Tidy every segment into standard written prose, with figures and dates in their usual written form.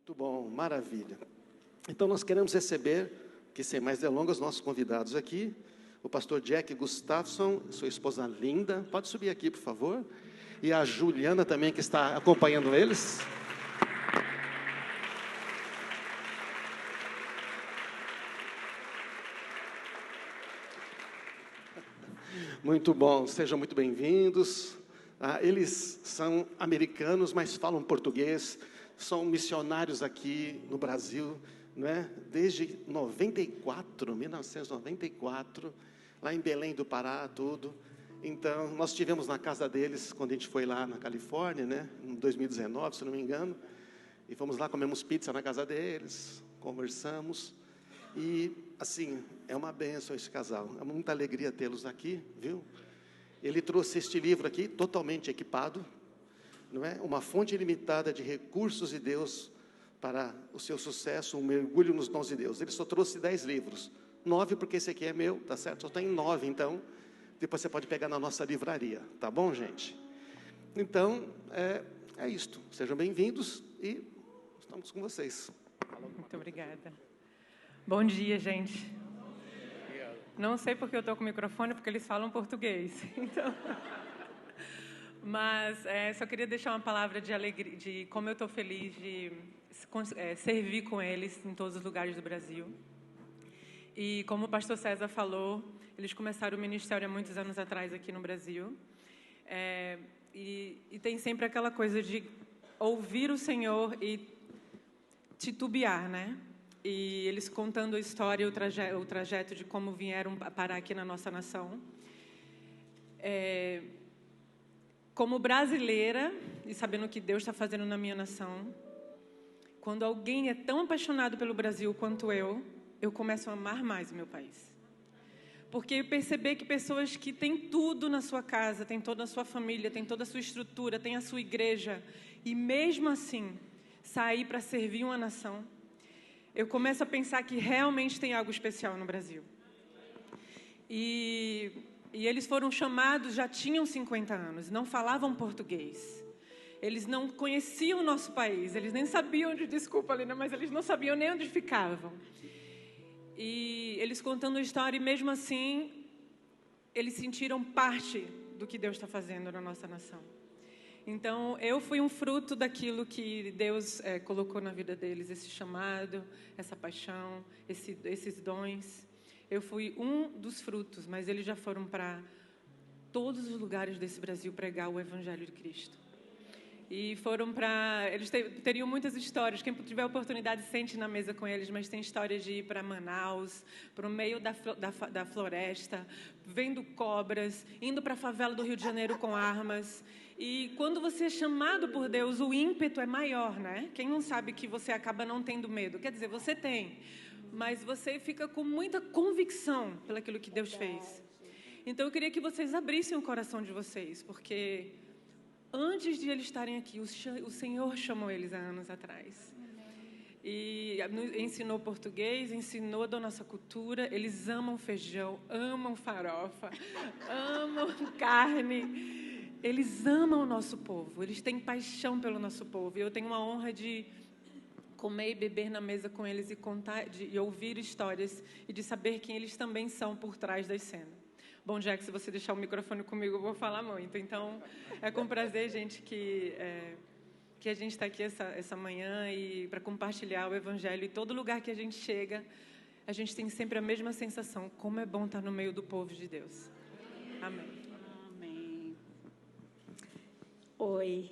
Muito bom, maravilha. Então, nós queremos receber, que sem mais delongas, nossos convidados aqui, o pastor Jack Gustafson, sua esposa Linda, pode subir aqui, por favor, e a Juliana também, que está acompanhando eles. Muito bom, sejam muito bem-vindos. Eles são americanos, mas falam português, são missionários aqui no Brasil, né? Desde 1994, lá em Belém do Pará, tudo. Então, nós estivemos na casa deles, quando a gente foi lá na Califórnia, né? Em 2019, se não me engano, e fomos lá, comemos pizza na casa deles, conversamos, e, assim, é uma bênção esse casal, é muita alegria tê-los aqui, viu? Ele trouxe este livro aqui, totalmente equipado, não é? Uma fonte ilimitada de recursos de Deus para o seu sucesso, um mergulho nos dons de Deus. Ele só trouxe 10 livros, 9 porque esse aqui é meu, tá certo? Só tem 9, então, depois você pode pegar na nossa livraria, tá bom, gente? Então, é isto, sejam bem-vindos e estamos com vocês. Muito obrigada. Bom dia, gente. Não sei porque eu estou com o microfone, porque eles falam português. Então, mas só queria deixar uma palavra de alegria, de como eu estou feliz de servir com eles em todos os lugares do Brasil. E como o pastor César falou, eles começaram o ministério há muitos anos atrás aqui no Brasil. E tem sempre aquela coisa de ouvir o Senhor e titubear, né? E eles contando a história, o trajeto de como vieram parar aqui na nossa nação. Como brasileira, e sabendo o que Deus está fazendo na minha nação, quando alguém é tão apaixonado pelo Brasil quanto eu começo a amar mais o meu país. Porque perceber que pessoas que têm tudo na sua casa, têm toda a sua família, têm toda a sua estrutura, têm a sua igreja, e mesmo assim sair para servir uma nação, eu começo a pensar que realmente tem algo especial no Brasil. E eles foram chamados, já tinham 50 anos, não falavam português. Eles não conheciam o nosso país, eles nem sabiam onde, desculpa, Lina, mas eles não sabiam nem onde ficavam. E eles contando a história, e mesmo assim, eles sentiram parte do que Deus está fazendo na nossa nação. Então, eu fui um fruto daquilo que Deus colocou na vida deles, esse chamado, essa paixão, esses dons. Eu fui um dos frutos, mas eles já foram para todos os lugares desse Brasil pregar o Evangelho de Cristo. E foram para... Eles teriam muitas histórias. Quem tiver oportunidade, sente na mesa com eles, mas tem história de ir para Manaus, para o meio da floresta, vendo cobras, indo para a favela do Rio de Janeiro com armas. E quando você é chamado por Deus, o ímpeto é maior, né? Quem não sabe que você acaba não tendo medo? Quer dizer, você tem, mas você fica com muita convicção pelaquilo que Deus fez. Então, eu queria que vocês abrissem o coração de vocês, porque antes de eles estarem aqui, o Senhor chamou eles há anos atrás. E ensinou português, ensinou da nossa cultura. Eles amam feijão, amam farofa, amam carne. Eles amam o nosso povo, eles têm paixão pelo nosso povo. E eu tenho uma honra de comer e beber na mesa com eles e contar, e ouvir histórias e de saber quem eles também são por trás das cenas. Bom, Jack, se você deixar o microfone comigo, eu vou falar muito. Então, é com prazer, gente, que a gente está aqui essa manhã e para compartilhar o Evangelho. E todo lugar que a gente chega, a gente tem sempre a mesma sensação. Como é bom estar no meio do povo de Deus. Amém. Oi.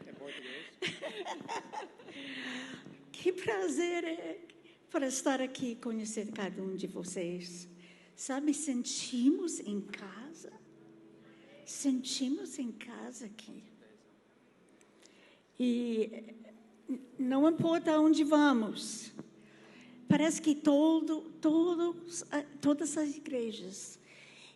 É português? Que prazer para estar aqui e conhecer cada um de vocês. Sabe, sentimos em casa. Sentimos em casa aqui. E não importa onde vamos. Parece que todas as igrejas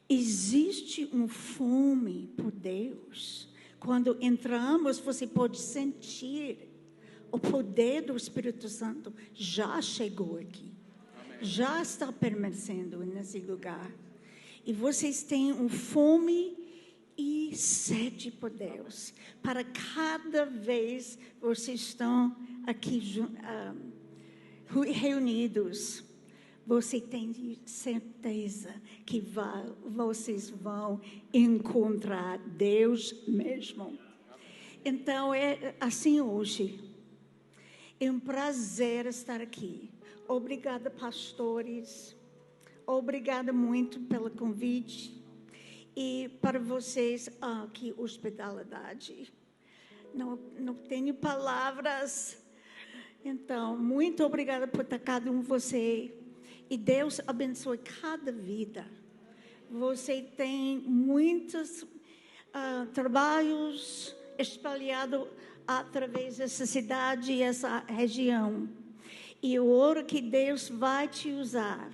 existe uma fome por Deus. Quando entramos, você pode sentir o poder do Espírito Santo já chegou aqui. Amém. Já está permanecendo nesse lugar. E vocês têm uma fome e sede por Deus. Para cada vez vocês estão aqui reunidos, você tem certeza que vocês vão encontrar Deus mesmo. Então, é assim hoje. É um prazer estar aqui. Obrigada, pastores. Obrigada muito pelo convite. E para vocês, que hospitalidade. Não tenho palavras. Então, muito obrigada por estar cada um de vocês. E Deus abençoe cada vida. Você tem muitos trabalhos espalhados através dessa cidade e essa região. E eu oro que Deus vai te usar.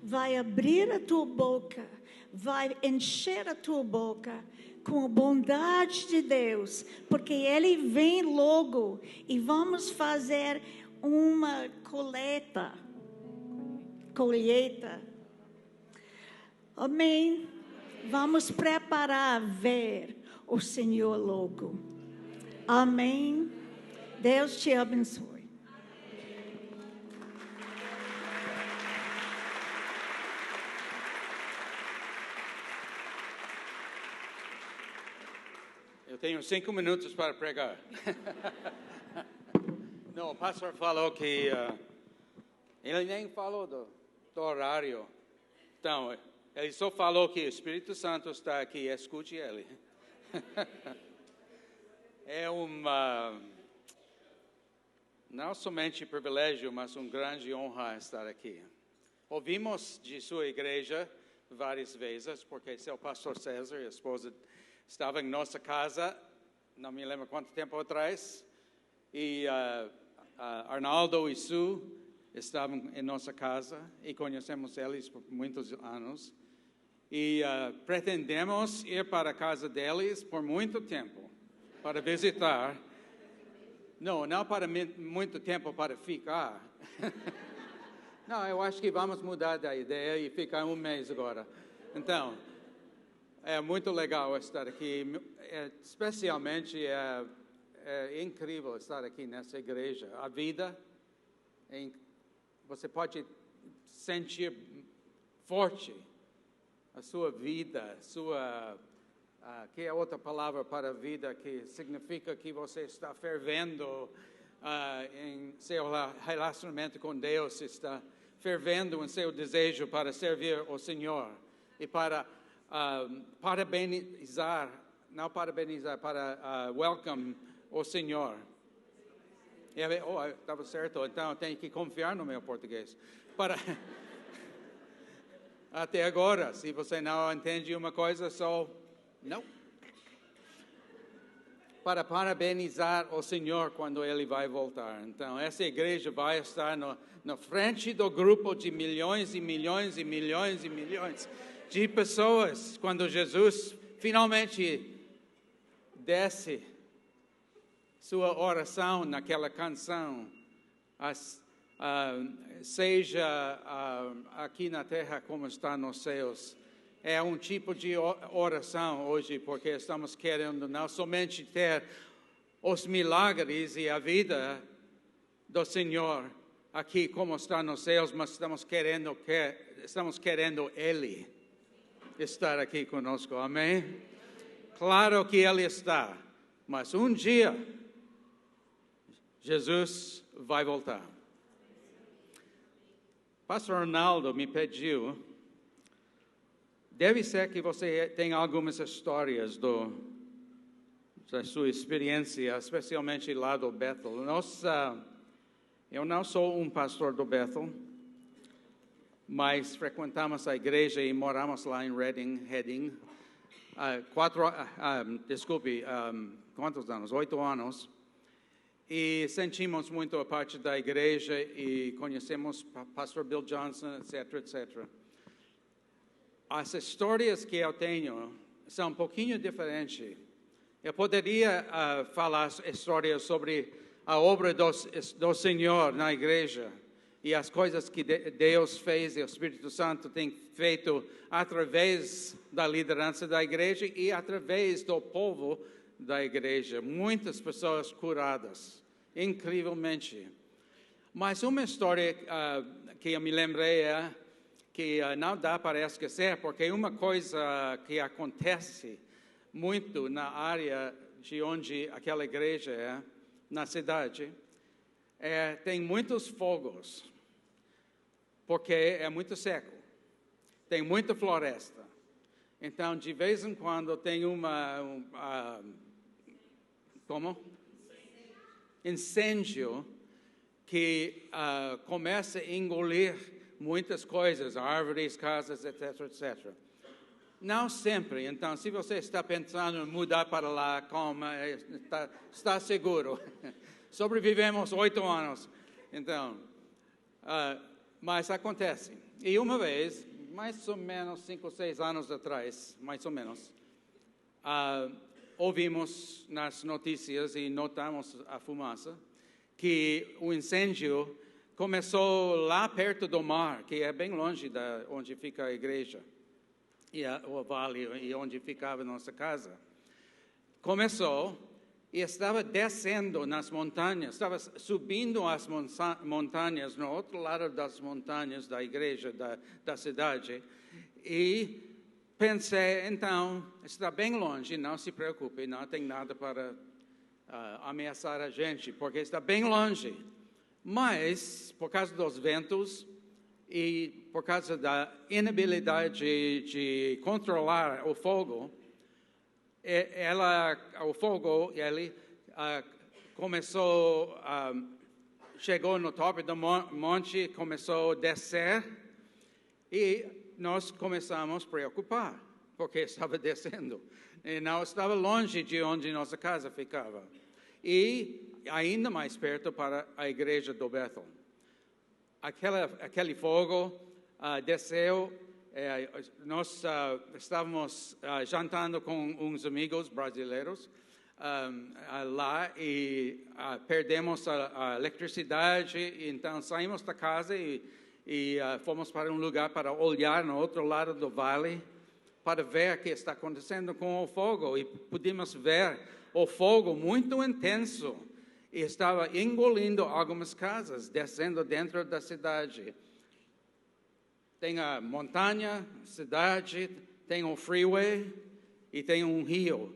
Vai abrir a tua boca. Vai encher a tua boca com a bondade de Deus. Porque Ele vem logo. E vamos fazer uma colheita. Amém. Vamos preparar ver o Senhor logo. Amém. Deus te abençoe. Eu tenho 5 minutos para pregar. Não, o pastor falou que ele nem falou do horário. Então, ele só falou que o Espírito Santo está aqui, escute ele. É não somente privilégio, mas uma grande honra estar aqui. Ouvimos de sua igreja várias vezes, porque seu pastor César e a esposa estavam em nossa casa, não me lembro quanto tempo atrás, e Arnaldo e Sue estavam em nossa casa, e conhecemos eles por muitos anos, e pretendemos ir para a casa deles por muito tempo, para visitar. Não para muito tempo para ficar. Não, eu acho que vamos mudar da ideia e ficar 1 mês agora. Então, é muito legal estar aqui, especialmente é incrível estar aqui nessa igreja. A vida, você pode sentir forte a sua vida, que é outra palavra para vida, que significa que você está fervendo em seu relacionamento com Deus, está fervendo em seu desejo para servir o Senhor e para welcome o Senhor. Estava certo, então eu tenho que confiar no meu português. Até agora, se você não entende uma coisa, só não. Para parabenizar o Senhor quando Ele vai voltar. Então, essa igreja vai estar na frente do grupo de milhões e milhões e milhões e milhões de pessoas quando Jesus finalmente desce sua oração naquela canção, seja aqui na terra como está nos céus. É um tipo de oração hoje, porque estamos querendo não somente ter os milagres e a vida do Senhor aqui como está nos céus, mas estamos querendo Ele estar aqui conosco, amém? Claro que Ele está, mas um dia Jesus vai voltar. Pastor Arnaldo me pediu, deve ser que você tem algumas histórias da sua experiência, especialmente lá do Bethel. Eu não sou um pastor do Bethel, mas frequentamos a igreja e moramos lá em Redding. Quantos anos? 8 anos. E sentimos muito a parte da igreja e conhecemos pastor Bill Johnson, etc, etc. As histórias que eu tenho são um pouquinho diferentes. Eu poderia falar histórias sobre a obra do Senhor na igreja e as coisas que Deus fez e o Espírito Santo tem feito através da liderança da igreja e através do povo da igreja. Muitas pessoas curadas, incrivelmente. Mas uma história que eu me lembrei é que não dá para esquecer, porque uma coisa que acontece muito na área de onde aquela igreja é, na cidade, tem muitos fogos, porque é muito seco, tem muita floresta. Então, de vez em quando tem incêndio que começa a engolir muitas coisas, árvores, casas, etc, etc. Não sempre. Então, se você está pensando em mudar para lá, calma, está seguro. Sobrevivemos 8 anos. Então, mas acontece. E uma vez, mais ou menos 5 ou 6 anos atrás, mais ou menos, ouvimos nas notícias e notamos a fumaça, que o incêndio começou lá perto do mar, que é bem longe de onde fica a igreja, e o vale, e onde ficava a nossa casa. Começou e estava descendo nas montanhas, estava subindo as montanhas, no outro lado das montanhas da igreja, da cidade. E pensei, então, está bem longe, não se preocupe, não tem nada para ameaçar a gente, porque está bem longe. Mas, por causa dos ventos e por causa da inabilidade de controlar o fogo, o fogo começou, chegou no topo do monte, começou a descer, e nós começamos a preocupar, porque estava descendo, e não estava longe de onde nossa casa ficava. E ainda mais perto para a igreja do Bethel. Aquele fogo desceu, nós estávamos jantando com uns amigos brasileiros lá e perdemos a eletricidade, então saímos da casa e fomos para um lugar para olhar no outro lado do vale para ver o que está acontecendo com o fogo, e pudemos ver o fogo muito intenso e estava engolindo algumas casas, descendo dentro da cidade. Tem a montanha, cidade, tem o freeway e tem um rio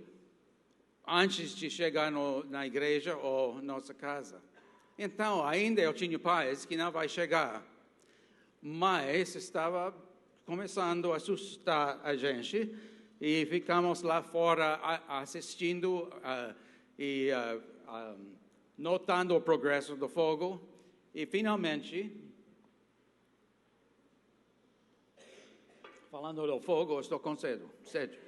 antes de chegar na igreja ou nossa casa. Então, ainda eu tinha paz que não vai chegar, mas estava começando a assustar a gente, e ficamos lá fora assistindo e notando o progresso do fogo, e finalmente, falando do fogo, estou com sede.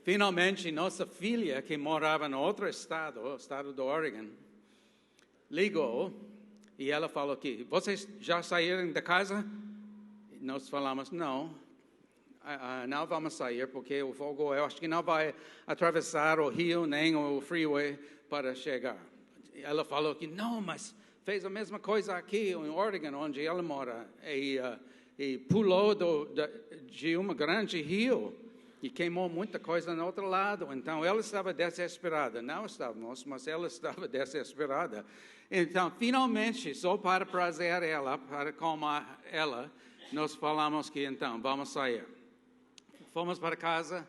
Finalmente, nossa filha, que morava no outro estado, o estado do Oregon, ligou e ela falou que, vocês já saíram da casa? Nós falamos, não vamos sair, porque o fogo, eu acho que não vai atravessar o rio nem o freeway para chegar. Ela falou que não, mas fez a mesma coisa aqui em Oregon, onde ela mora, e pulou de um grande rio e queimou muita coisa no outro lado. Então, ela estava desesperada. Não estávamos, mas ela estava desesperada. Então, finalmente, só para prazer ela, para acalmar ela, nós falamos que, então, vamos sair. Fomos para casa,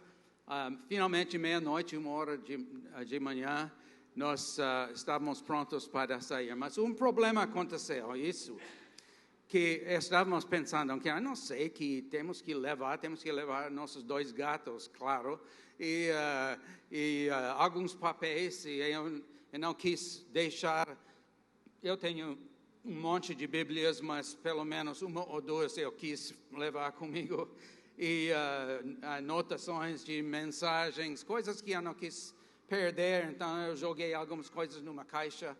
finalmente, meia-noite, 1h de manhã, nós estávamos prontos para sair. Mas um problema aconteceu, isso, que estávamos pensando, que não sei, que temos que levar nossos 2 gatos, claro, e alguns papéis, e eu não quis deixar. Eu tenho um monte de Bíblias, mas pelo menos 1 ou 2 eu quis levar comigo, e anotações de mensagens, coisas que eu não quis perder. Então eu joguei algumas coisas numa caixa,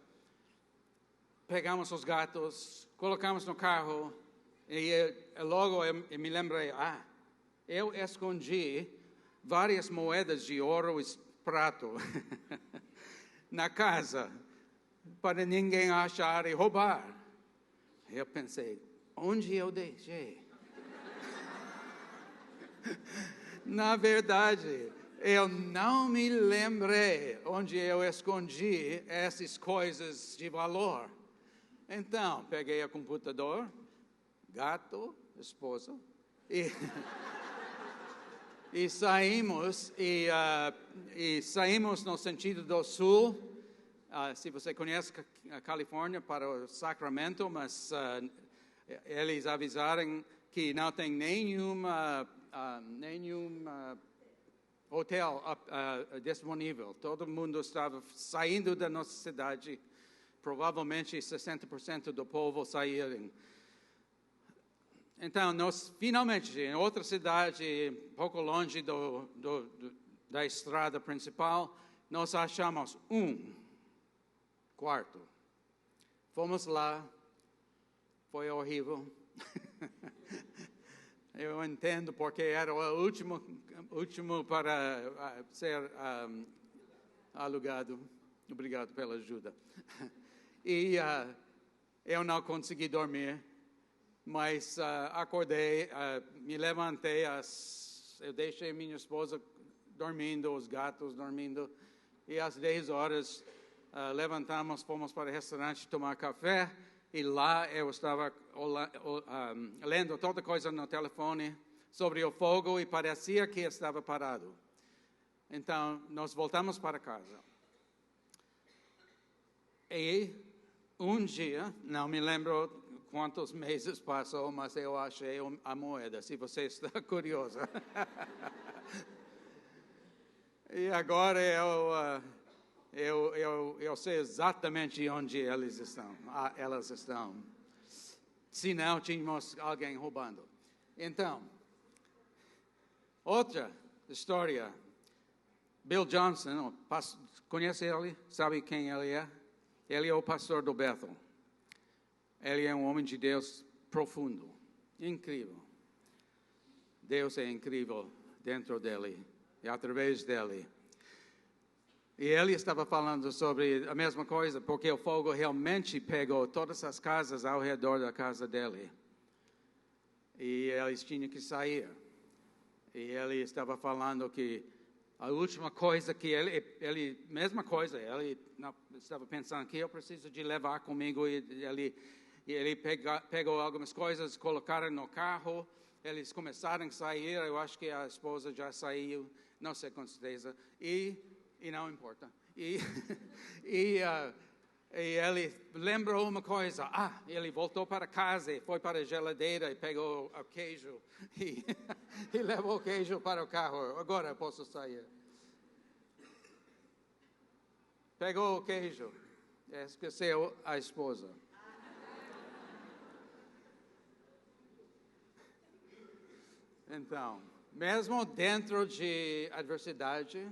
pegamos os gatos, colocamos no carro, e logo eu me lembrei, eu escondi várias moedas de ouro e prata na casa, para ninguém achar e roubar. Eu pensei, onde eu deixei? Na verdade, eu não me lembrei onde eu escondi essas coisas de valor. Então, peguei o computador, gato, esposa, e saímos, saímos no sentido do sul. Se você conhece a Califórnia, para o Sacramento, mas eles avisaram que não tem nenhum hotel disponível. Todo mundo estava saindo da nossa cidade. Provavelmente 60% do povo saíram. Então, nós finalmente, em outra cidade, pouco longe da estrada principal, nós achamos um quarto. Fomos lá, foi horrível. Eu entendo porque era o último para ser alugado. Obrigado pela ajuda. E eu não consegui dormir, mas acordei, me levantei, eu deixei minha esposa dormindo, os gatos dormindo, e às 10 horas levantamos, fomos para o restaurante tomar café, e lá eu estava lendo toda coisa no telefone sobre o fogo e parecia que estava parado. Então, nós voltamos para casa. E um dia, não me lembro quantos meses passou, mas eu achei a moeda, se você está curioso. E agora eu sei exatamente onde elas estão. Se não, tínhamos alguém roubando. Então, outra história. Bill Johnson, conhece ele? Sabe quem ele é? Ele é o pastor do Bethel. Ele é um homem de Deus profundo, incrível. Deus é incrível dentro dele e através dele. E ele estava falando sobre a mesma coisa, porque o fogo realmente pegou todas as casas ao redor da casa dele. E eles tinham que sair. E ele estava falando que a última coisa que ele estava pensando que eu preciso de levar comigo, e ele pegou algumas coisas, colocaram no carro, eles começaram a sair, eu acho que a esposa já saiu, não sei com certeza, e não importa. E ele lembrou uma coisa, ele voltou para casa, foi para a geladeira e pegou o queijo, e levou o queijo para o carro, agora eu posso sair. Pegou o queijo, esqueceu a esposa. Então, mesmo dentro de adversidade,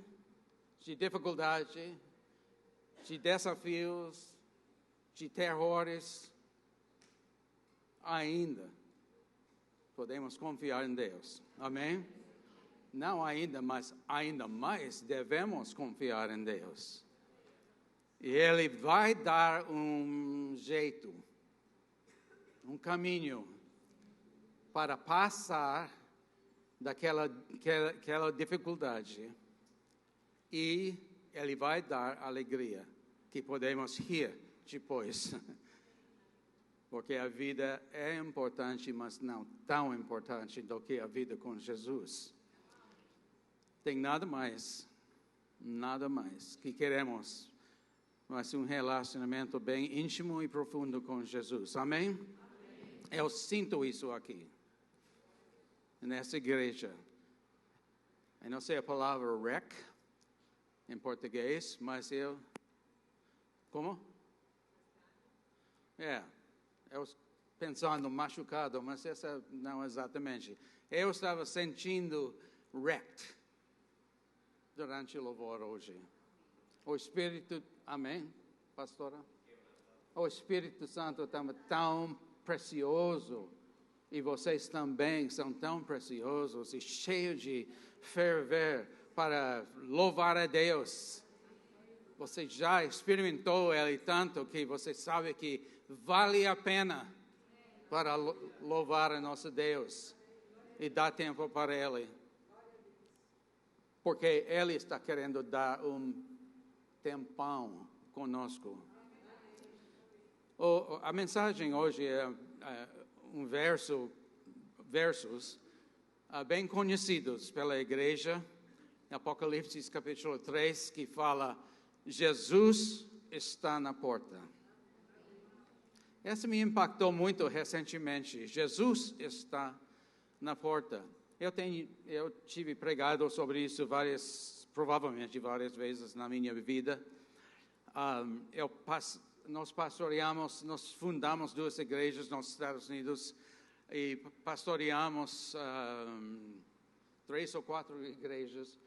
de dificuldade, de desafios, de terrores, ainda podemos confiar em Deus. Amém? Não ainda, mas ainda mais devemos confiar em Deus. E Ele vai dar um jeito, um caminho para passar daquela dificuldade. E Ele vai dar alegria, que podemos rir depois. Porque a vida é importante, mas não tão importante do que a vida com Jesus. Tem nada mais que queremos, mas um relacionamento bem íntimo e profundo com Jesus. Amém? Eu sinto isso aqui, nessa igreja. Eu não sei a palavra wreck em português, mas como? Eu pensando machucado, mas essa não exatamente. Eu estava sentindo wrecked durante o louvor hoje. O Espírito, amém, pastora? O Espírito Santo estava tão precioso, e vocês também são tão preciosos e cheios de ferver para louvar a Deus. Você já experimentou Ele tanto que você sabe que vale a pena para louvar a nosso Deus e dar tempo para Ele. Porque Ele está querendo dar tempão conosco. A mensagem hoje é versos bem conhecidos pela igreja, Apocalipse capítulo 3, que fala, Jesus está na porta. Essa me impactou muito recentemente. Jesus está na porta. Eu tive pregado sobre isso provavelmente várias vezes na minha vida. Nós fundamos 2 igrejas nos Estados Unidos e pastoreamos 3 ou 4 igrejas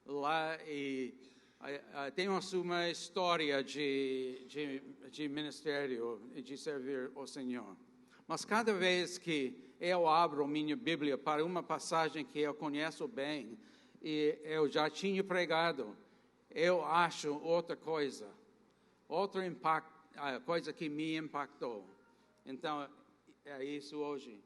lá e temos uma história de ministério e de servir o Senhor. Mas cada vez que eu abro minha Bíblia para uma passagem que eu conheço bem e eu já tinha pregado, eu acho outra coisa, outro impacto, coisa que me impactou. Então, é isso hoje.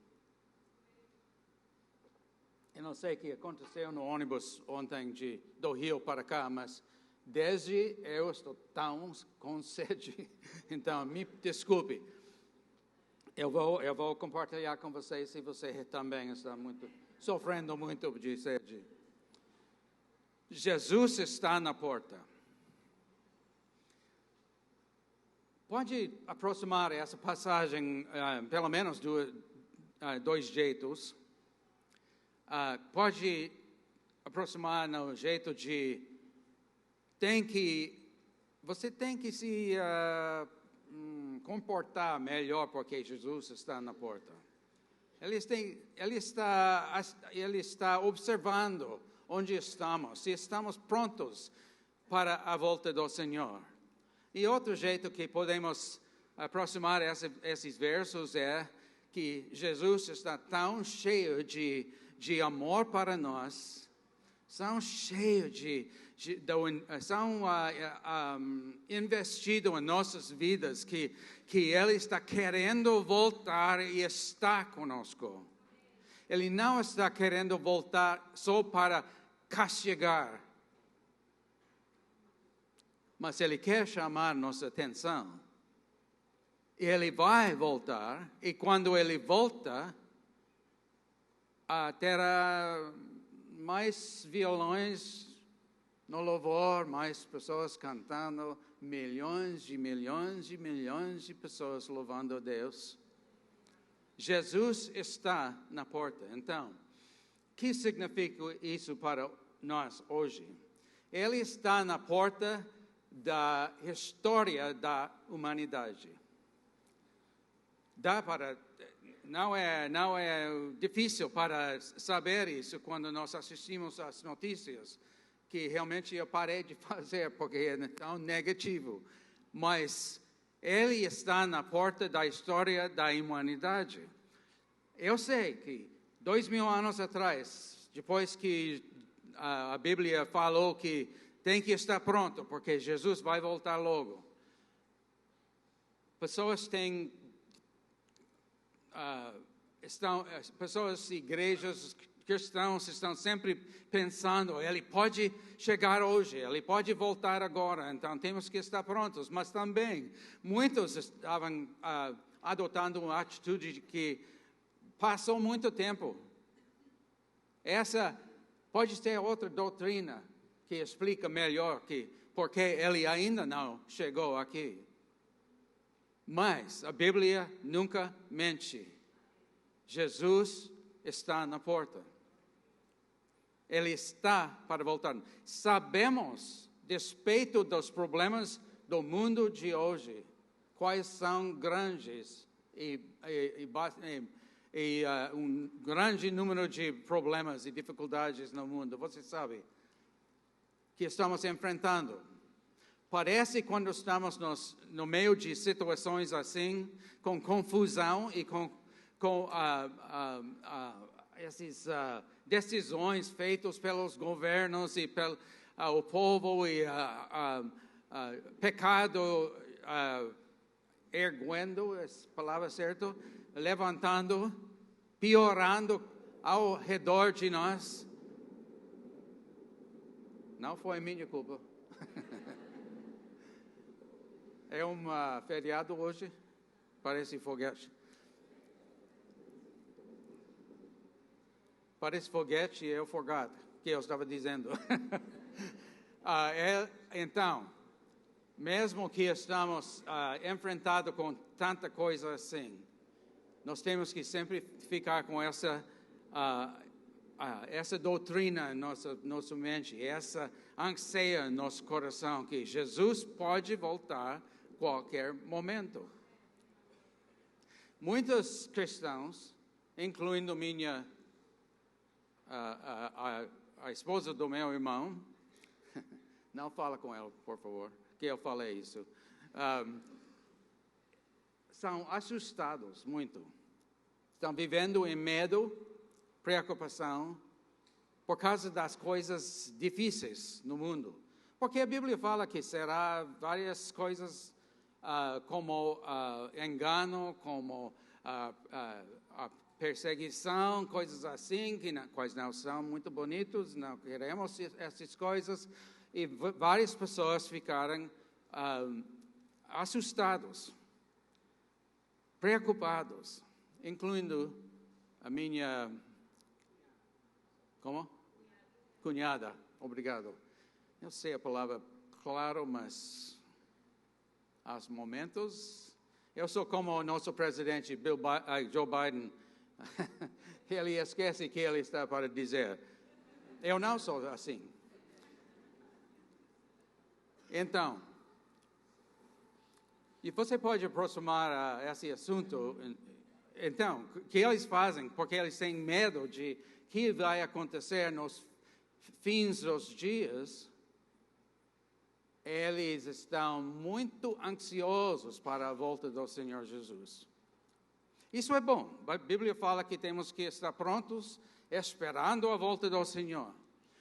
Eu não sei o que aconteceu no ônibus ontem do Rio para cá, mas desde eu estou tão com sede. Então, me desculpe. Eu vou compartilhar com vocês se você também está sofrendo muito de sede. Jesus está na porta. Pode aproximar essa passagem, pelo menos dois jeitos. Pode aproximar no jeito de você tem que se comportar melhor porque Jesus está na porta. Ele está observando onde estamos, se estamos prontos para a volta do Senhor. E outro jeito que podemos aproximar esses versos é que Jesus está tão cheio de amor para nós, tão cheio investido em nossas vidas, que Ele está querendo voltar e está conosco. Ele não está querendo voltar só para castigar, mas Ele quer chamar nossa atenção. Ele vai voltar, e quando Ele volta, terá mais violões no louvor, mais pessoas cantando, milhões e milhões e milhões de pessoas louvando a Deus. Jesus está na porta. Então, o que significa isso para nós hoje? Ele está na porta da história da humanidade. Não é difícil para saber isso quando nós assistimos às notícias, que realmente eu parei de fazer porque é tão negativo. Mas Ele está na porta da história da humanidade. Eu sei que 2000 anos atrás, depois que a Bíblia falou que tem que estar pronto, porque Jesus vai voltar logo, pessoas igrejas, cristãos estão sempre pensando, Ele pode chegar hoje, Ele pode voltar agora, então temos que estar prontos. Mas também, muitos estavam adotando uma atitude de que passou muito tempo. Essa pode ser outra doutrina que explica melhor porque Ele ainda não chegou aqui. Mas a Bíblia nunca mente. Jesus está na porta. Ele está para voltar. Sabemos, despeito dos problemas do mundo de hoje, quais são grandes e um grande número de problemas e dificuldades no mundo. Você sabe que estamos enfrentando. Parece quando estamos no meio de situações assim, com confusão e com essas decisões feitas pelos governos e pelo o povo e pecado erguendo, é a palavra certa, levantando, piorando ao redor de nós. Não foi minha culpa. É um feriado hoje, parece foguete. Parece foguete, eu forgot o que eu estava dizendo. Então, mesmo que estamos enfrentados com tanta coisa assim, nós temos que sempre ficar com essa doutrina na nossa mente, essa anseia no nosso coração, que Jesus pode voltar a qualquer momento. Muitos cristãos, incluindo a esposa do meu irmão, não fala com ela, por favor, que eu falei isso, são assustados muito, estão vivendo em medo, preocupação, por causa das coisas difíceis no mundo. Porque a Bíblia fala que será várias coisas como engano, como a perseguição, coisas assim, quais não são muito bonitos, não queremos essas coisas. E várias pessoas ficaram assustados, preocupados, incluindo a minha... Como? Cunhada. Obrigado. Eu sei a palavra claro, mas aos momentos... Eu sou como o nosso presidente Joe Biden. Ele esquece que ele está para dizer. Eu não sou assim. Então, e você pode aproximar a esse assunto. Então, o que eles fazem? Porque eles têm medo de que vai acontecer nos fins dos dias. Eles estão muito ansiosos para a volta do Senhor Jesus. Isso é bom. A Bíblia fala que temos que estar prontos, esperando a volta do Senhor.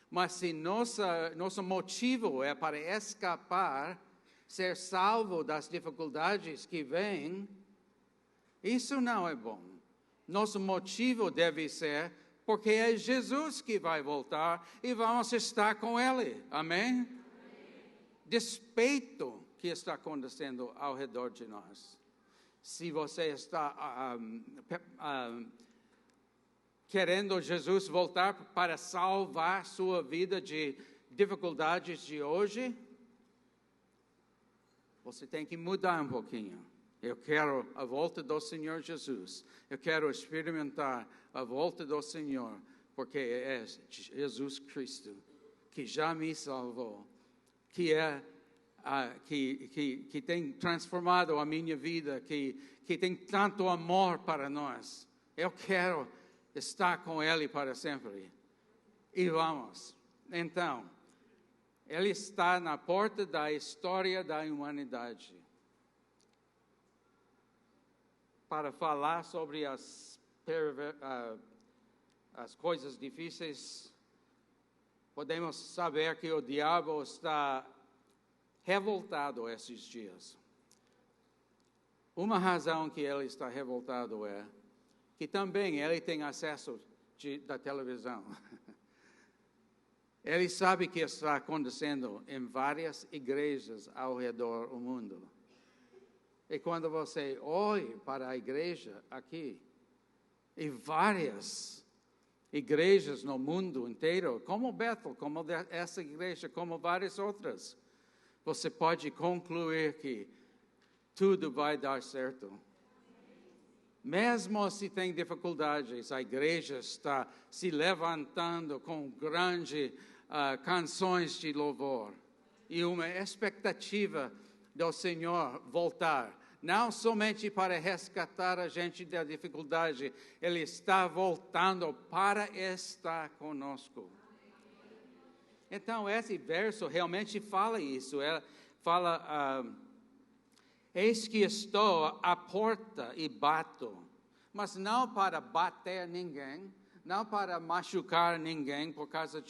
Mas se nosso motivo é para escapar, ser salvo das dificuldades que vêm, isso não é bom. Nosso motivo deve ser porque é Jesus que vai voltar e vamos estar com Ele. Amém? Despeito que está acontecendo ao redor de nós. Se você está querendo Jesus voltar para salvar sua vida de dificuldades de hoje, você tem que mudar um pouquinho. Eu quero a volta do Senhor Jesus. Eu quero experimentar a volta do Senhor, porque é Jesus Cristo que já me salvou, que tem transformado a minha vida, que tem tanto amor para nós. Eu quero estar com Ele para sempre. E vamos. Então, Ele está na porta da história da humanidade. Para falar sobre as coisas difíceis, podemos saber que o diabo está revoltado esses dias. Uma razão que ele está revoltado é que também ele tem acesso da televisão. Ele sabe que está acontecendo em várias igrejas ao redor do mundo. E quando você olha para a igreja aqui, e várias igrejas no mundo inteiro, como Bethel, como essa igreja, como várias outras, você pode concluir que tudo vai dar certo. Mesmo se tem dificuldades, a igreja está se levantando com grandes canções de louvor e uma expectativa do Senhor voltar. Não somente para resgatar a gente da dificuldade, Ele está voltando para estar conosco. Então, esse verso realmente fala isso. Ela fala, eis que estou à porta e bato. Mas não para bater ninguém, não para machucar ninguém por causa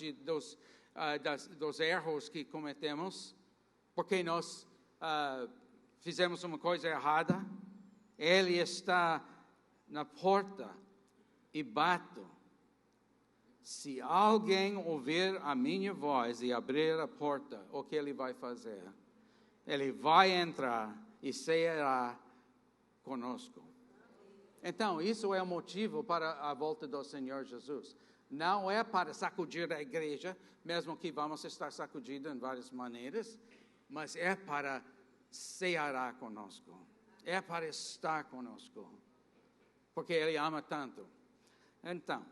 dos erros que cometemos, porque nós fizemos uma coisa errada, Ele está na porta e bato. Se alguém ouvir a minha voz e abrir a porta, o que Ele vai fazer? Ele vai entrar e ceará conosco. Então, isso é o motivo para a volta do Senhor Jesus. Não é para sacudir a igreja, mesmo que vamos estar sacudidos em várias maneiras, mas é para ceará conosco. É para estar conosco. Porque Ele ama tanto. Então,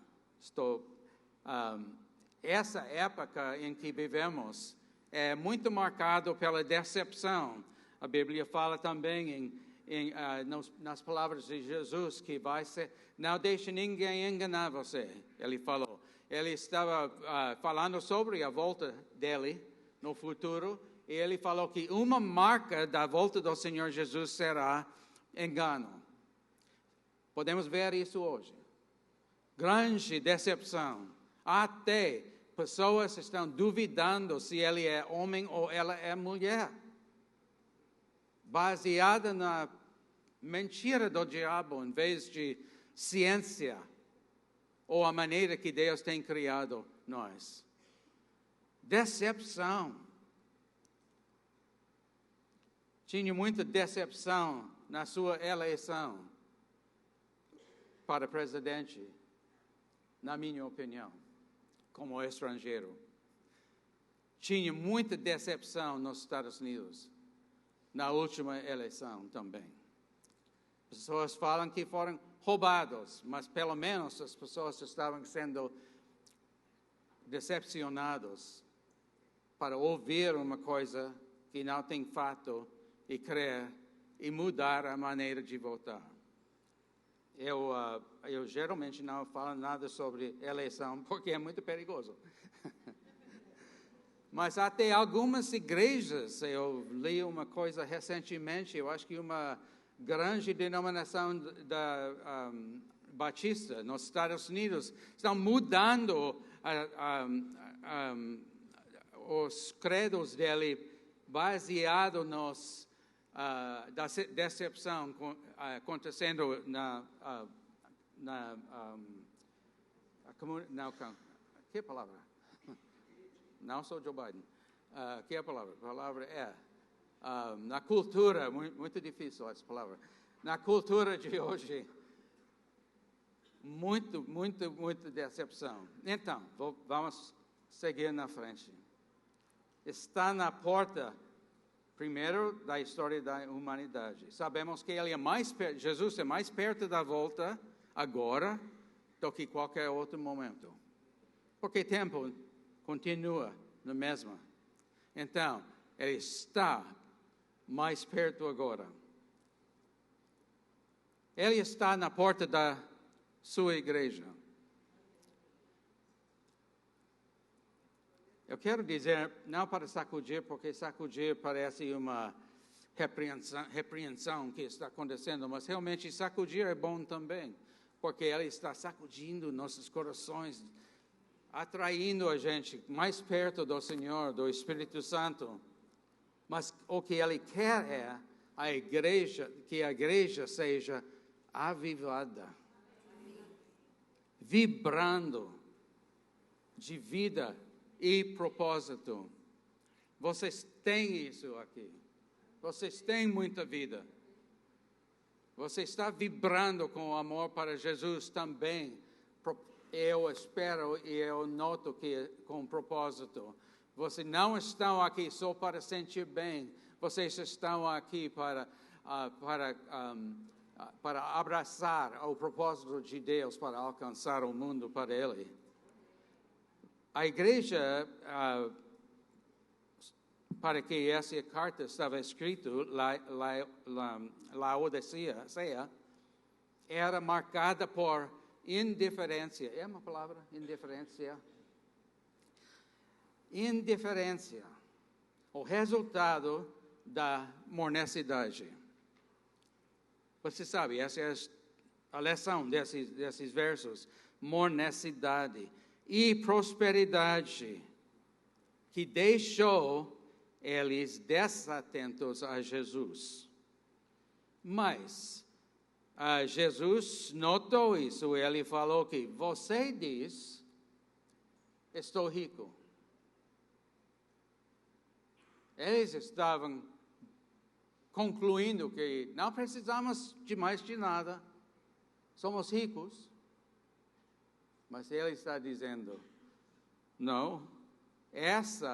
essa época em que vivemos é muito marcado pela decepção. A Bíblia fala também nas palavras de Jesus que vai ser, não deixe ninguém enganar você, Ele falou. Ele estava falando sobre a volta dele no futuro, e Ele falou que uma marca da volta do Senhor Jesus será engano. Podemos ver isso hoje. Grande decepção. Até pessoas estão duvidando se ele é homem ou ela é mulher. Baseada na mentira do diabo, em vez de ciência, ou a maneira que Deus tem criado nós. Decepção. Tinha muita decepção na sua eleição para presidente, na minha opinião, como estrangeiro. Tinha muita decepção nos Estados Unidos, na última eleição também. Pessoas falam que foram roubados, mas pelo menos as pessoas estavam sendo decepcionadas para ouvir uma coisa que não tem fato e crer e mudar a maneira de votar. Eu geralmente não falo nada sobre eleição porque é muito perigoso. Mas até algumas igrejas, eu li uma coisa recentemente, eu acho que uma grande denominação batista nos Estados Unidos estão mudando os credos dele baseado da decepção acontecendo que palavra? Não sou Joe Biden. Que é a palavra? A palavra é na cultura, muito difícil essa palavra. Na cultura de hoje, muita decepção. Então, vamos seguir na frente. Está na porta, primeiro, da história da humanidade. Sabemos que Jesus é mais perto da volta agora do que qualquer outro momento. Porque o tempo continua no mesmo. Então, Ele está mais perto agora. Ele está na porta da sua igreja. Eu quero dizer, não para sacudir, porque sacudir parece uma repreensão que está acontecendo, mas realmente sacudir é bom também, porque Ele está sacudindo nossos corações, atraindo a gente mais perto do Senhor, do Espírito Santo. Mas o que Ele quer é que a igreja seja avivada, vibrando de vida e propósito. Vocês têm isso aqui. Vocês têm muita vida. Você está vibrando com o amor para Jesus também. Eu espero e eu noto que com propósito. Vocês não estão aqui só para sentir bem. Vocês estão aqui para abraçar o propósito de Deus, para alcançar o mundo para Ele. A igreja, para que essa carta estava escrito, Laodiceia, era marcada por indiferença. É uma palavra? Indiferença. Indiferença. O resultado da mornecidade. Você sabe, essa é a lição desses versos. Mornecidade e prosperidade, que deixou eles desatentos a Jesus. Mas Jesus notou isso, ele falou que você diz, estou rico. Eles estavam concluindo que não precisamos de mais de nada, somos ricos. Mas ele está dizendo, não,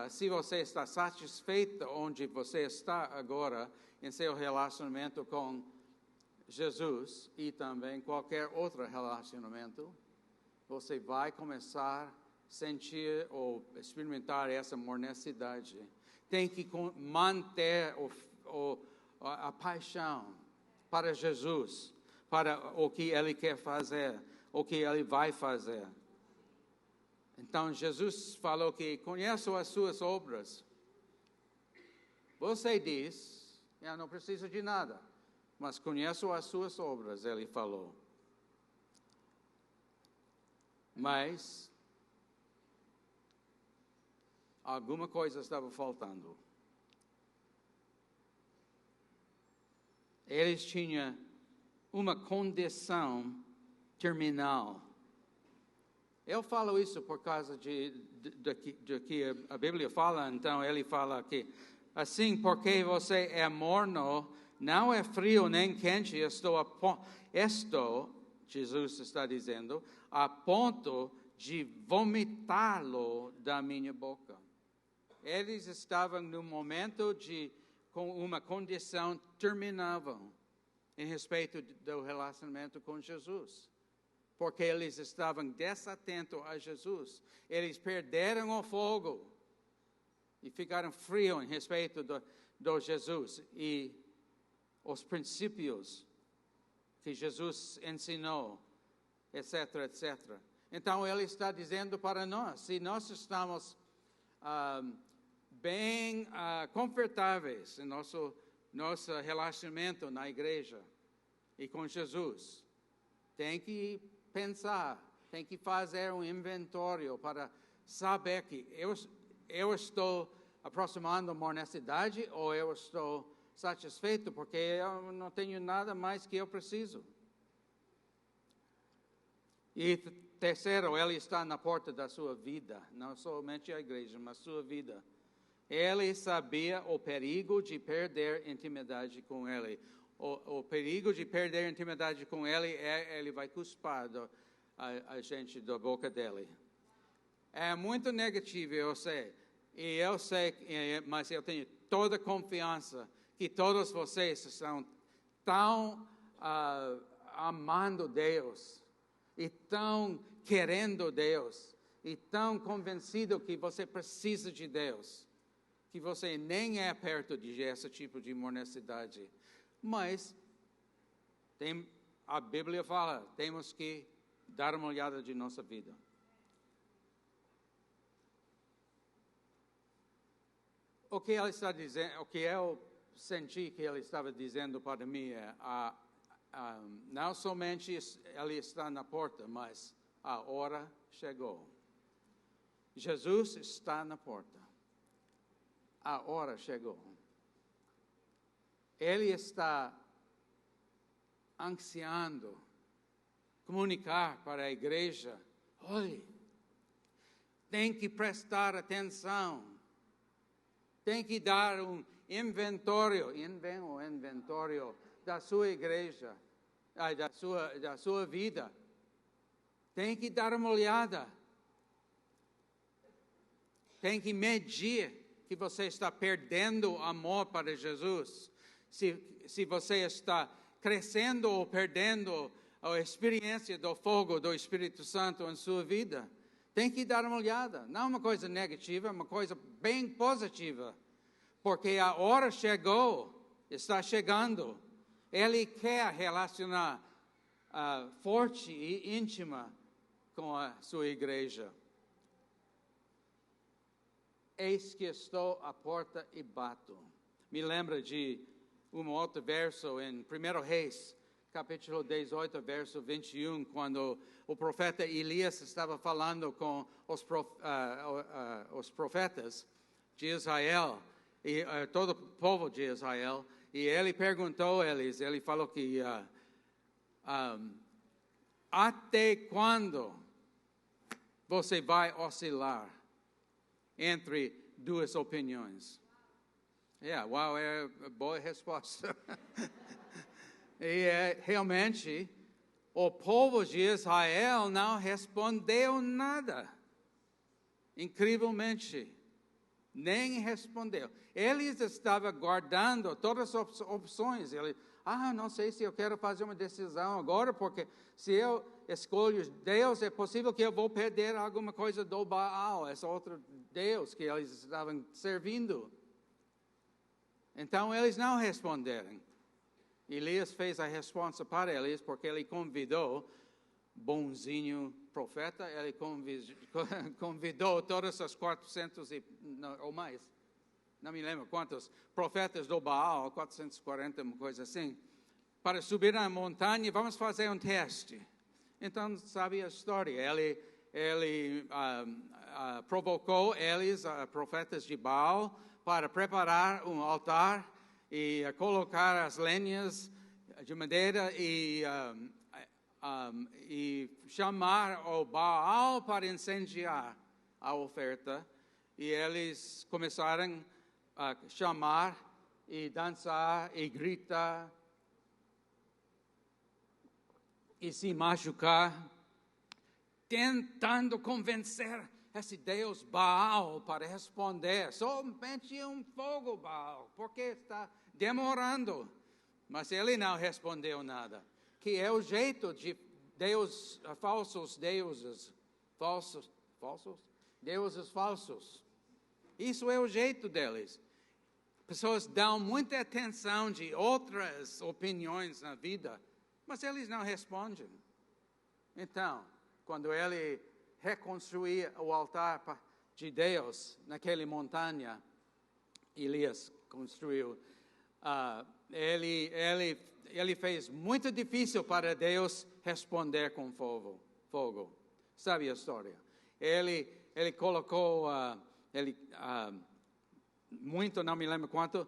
se você está satisfeito onde você está agora, em seu relacionamento com Jesus e também qualquer outro relacionamento, você vai começar a sentir ou experimentar essa mornecidade. Tem que manter a paixão para Jesus, para o que Ele quer fazer, o que Ele vai fazer. Então, Jesus falou que conheço as suas obras. Você diz, eu não preciso de nada, mas conheço as suas obras, Ele falou. Mas alguma coisa estava faltando. Eles tinham uma condição terminal. Eu falo isso por causa de que a Bíblia fala, então ele fala que assim, porque você é morno, não é frio nem quente, Jesus está dizendo, a ponto de vomitá-lo da minha boca. Eles estavam num momento com uma condição terminável em respeito do relacionamento com Jesus. Porque eles estavam desatentos a Jesus. Eles perderam o fogo e ficaram frios em respeito do Jesus e os princípios que Jesus ensinou, etc, etc. Então, ele está dizendo para nós, se nós estamos bem confortáveis em nosso relacionamento na igreja e com Jesus, tem que pensar, tem que fazer um inventário para saber que eu estou aproximando a mornecidade ou eu estou satisfeito porque eu não tenho nada mais que eu preciso. E terceiro, ele está na porta da sua vida, não somente a igreja, mas a sua vida. Ele sabia o perigo de perder intimidade com ele. O perigo de perder intimidade com ele ele vai cuspar a gente da boca dele. É muito negativo, eu sei. E eu sei, mas eu tenho toda a confiança que todos vocês estão tão amando Deus e tão querendo Deus e tão convencido que você precisa de Deus, que você nem é perto de esse tipo de mornecidade. Mas a Bíblia fala, temos que dar uma olhada de nossa vida. O que ele está dizendo, o que eu senti que ele estava dizendo para mim é, não somente ele está na porta, mas a hora chegou. Jesus está na porta. A hora chegou. Ele está ansiando comunicar para a igreja, olhe, tem que prestar atenção, tem que dar um inventário da sua igreja, da sua vida, tem que dar uma olhada, tem que medir que você está perdendo amor para Jesus, se você está crescendo ou perdendo a experiência do fogo do Espírito Santo em sua vida. Tem que dar uma olhada. Não uma coisa negativa, uma coisa bem positiva. Porque a hora chegou, está chegando. Ele quer relacionar forte e íntima com a sua igreja. Eis que estou à porta e bato. Me lembra de um outro verso em 1 Reis, capítulo 18, verso 21, quando o profeta Elias estava falando com os profetas de Israel, e todo o povo de Israel, E ele perguntou a eles, ele falou que até quando você vai oscilar entre duas opiniões? Uau, é boa resposta. E realmente, o povo de Israel não respondeu nada. Incrivelmente, nem respondeu. Eles estavam guardando todas as opções. Ele, não sei se eu quero fazer uma decisão agora, porque se eu escolho Deus, é possível que eu vou perder alguma coisa do Baal, esse outro Deus que eles estavam servindo. Então, eles não responderam. Elias fez a resposta para eles, porque ele convidou, bonzinho profeta, ele convidou todas as 400 ou mais, não me lembro quantos profetas do Baal, 440, uma coisa assim, para subir na montanha, vamos fazer um teste. Então, sabe a história, ele provocou eles, profetas de Baal, para preparar um altar e colocar as lenhas de madeira e chamar o Baal para incendiar a oferta. E eles começaram a chamar e dançar e gritar e se machucar, tentando convencer esse Deus Baal para responder. Somente um fogo, Baal, porque está demorando. Mas ele não respondeu nada. Que é o jeito de falsos deuses. Deuses falsos. Isso é o jeito deles. Pessoas dão muita atenção de outras opiniões na vida, mas eles não respondem. Então, quando ele reconstruir o altar de Deus naquela montanha, Elias construiu. Ele fez muito difícil para Deus responder com fogo. Sabe a história? Ele colocou, muito, não me lembro quanto,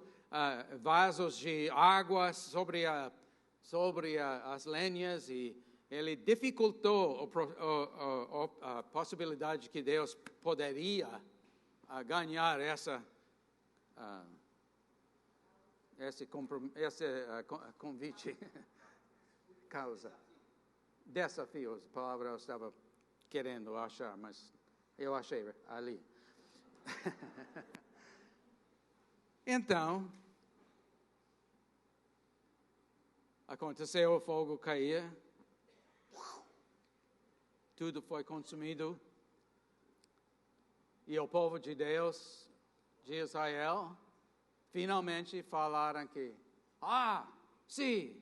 vasos de água sobre as lenhas e ele dificultou a possibilidade que Deus poderia ganhar esse convite, causa, desafio, a palavra eu estava querendo achar, mas eu achei ali. Então, aconteceu, o fogo caía, tudo foi consumido, e o povo de Deus, de Israel, finalmente falaram que, sim,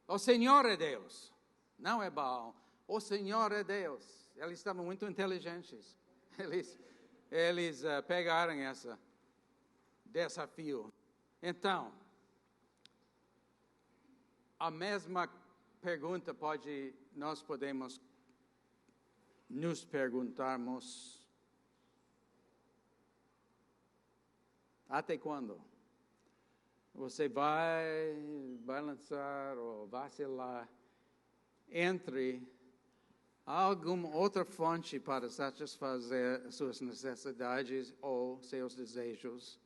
o Senhor é Deus, não é Baal, o Senhor é Deus. Eles estavam muito inteligentes, eles pegaram esse desafio. Então, a mesma pergunta nós podemos nos perguntarmos: até quando você vai balançar ou vacilar entre alguma outra fonte para satisfazer suas necessidades ou seus desejos,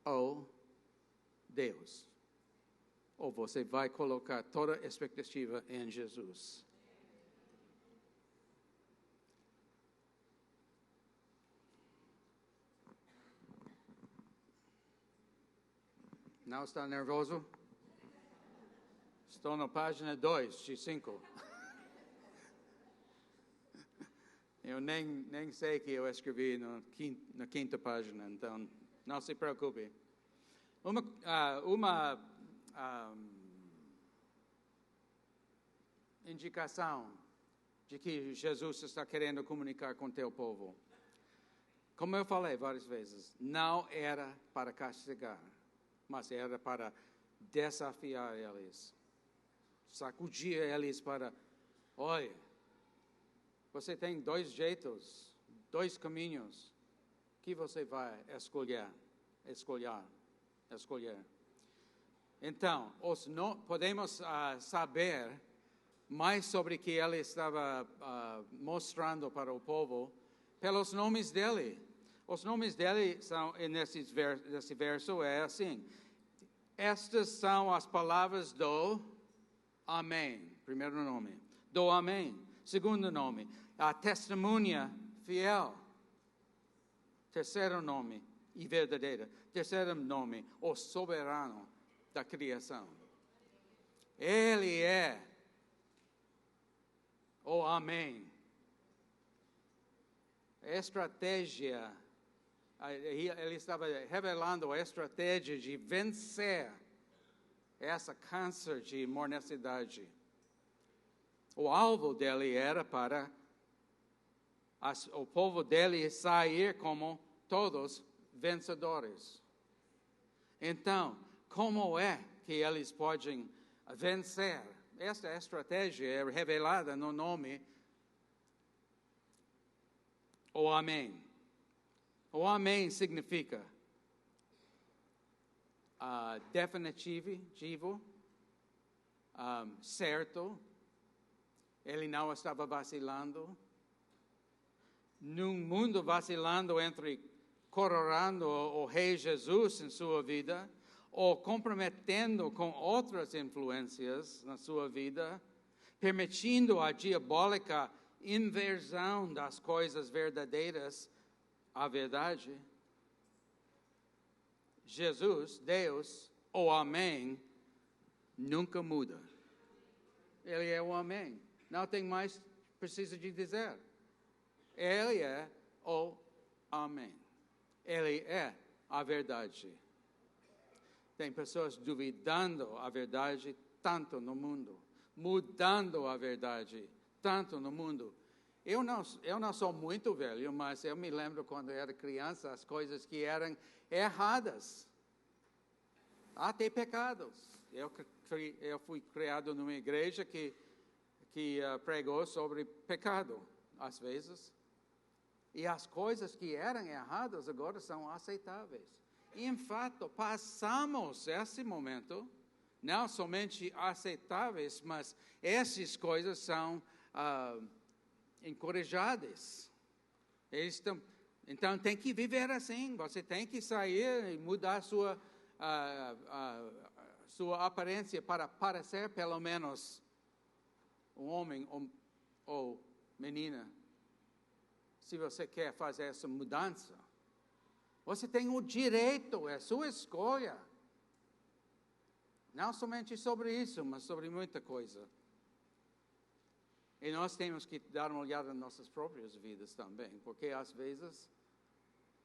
ou Deus? Ou você vai colocar toda a expectativa em Jesus? Não está nervoso? Estou na página 2 de 5. Eu nem sei que eu escrevi na quinta página, então não se preocupe. Uma indicação de que Jesus está querendo comunicar com teu povo. Como eu falei várias vezes, não era para castigar, mas era para desafiar eles, sacudir eles para, olha, você tem 2 jeitos, 2 caminhos, que você vai escolher. escolher. Então, podemos saber mais sobre o que ele estava mostrando para o povo pelos nomes dele. Os nomes dele são, nesse verso, é assim. Estas são as palavras do Amém. Primeiro nome. Do Amém. Segundo nome. A testemunha fiel. Terceiro nome. E verdadeira. Terceiro nome. O soberano da criação. Ele é o Amém. Estratégia. Ele estava revelando a estratégia de vencer essa câncer de mornacidade. O alvo dele era para o povo dele sair como todos vencedores. Então, como é que eles podem vencer? Esta estratégia é revelada no nome o Amém. O Amém significa definitivo, certo. Ele não estava vacilando. Num mundo vacilando entre coroando o Rei Jesus em sua vida, ou comprometendo com outras influências na sua vida, permitindo a diabólica inversão das coisas verdadeiras à verdade, Jesus, Deus, o Amém, nunca muda. Ele é o Amém. Não tem mais preciso de dizer. Ele é o Amém. Ele é a verdade. Tem pessoas duvidando a verdade tanto no mundo, mudando a verdade tanto no mundo. Eu não sou muito velho, mas eu me lembro quando eu era criança, as coisas que eram erradas, até pecados. Eu fui criado numa igreja que pregou sobre pecado, às vezes. E as coisas que eram erradas agora são aceitáveis. E, em fato, passamos esse momento, não somente aceitáveis, mas essas coisas são encorajadas. Então, tem que viver assim. Você tem que sair e mudar sua aparência para parecer, pelo menos, um homem ou menina. Se você quer fazer essa mudança, você tem o direito, é sua escolha. Não somente sobre isso, mas sobre muita coisa. E nós temos que dar uma olhada nas nossas próprias vidas também, porque às vezes,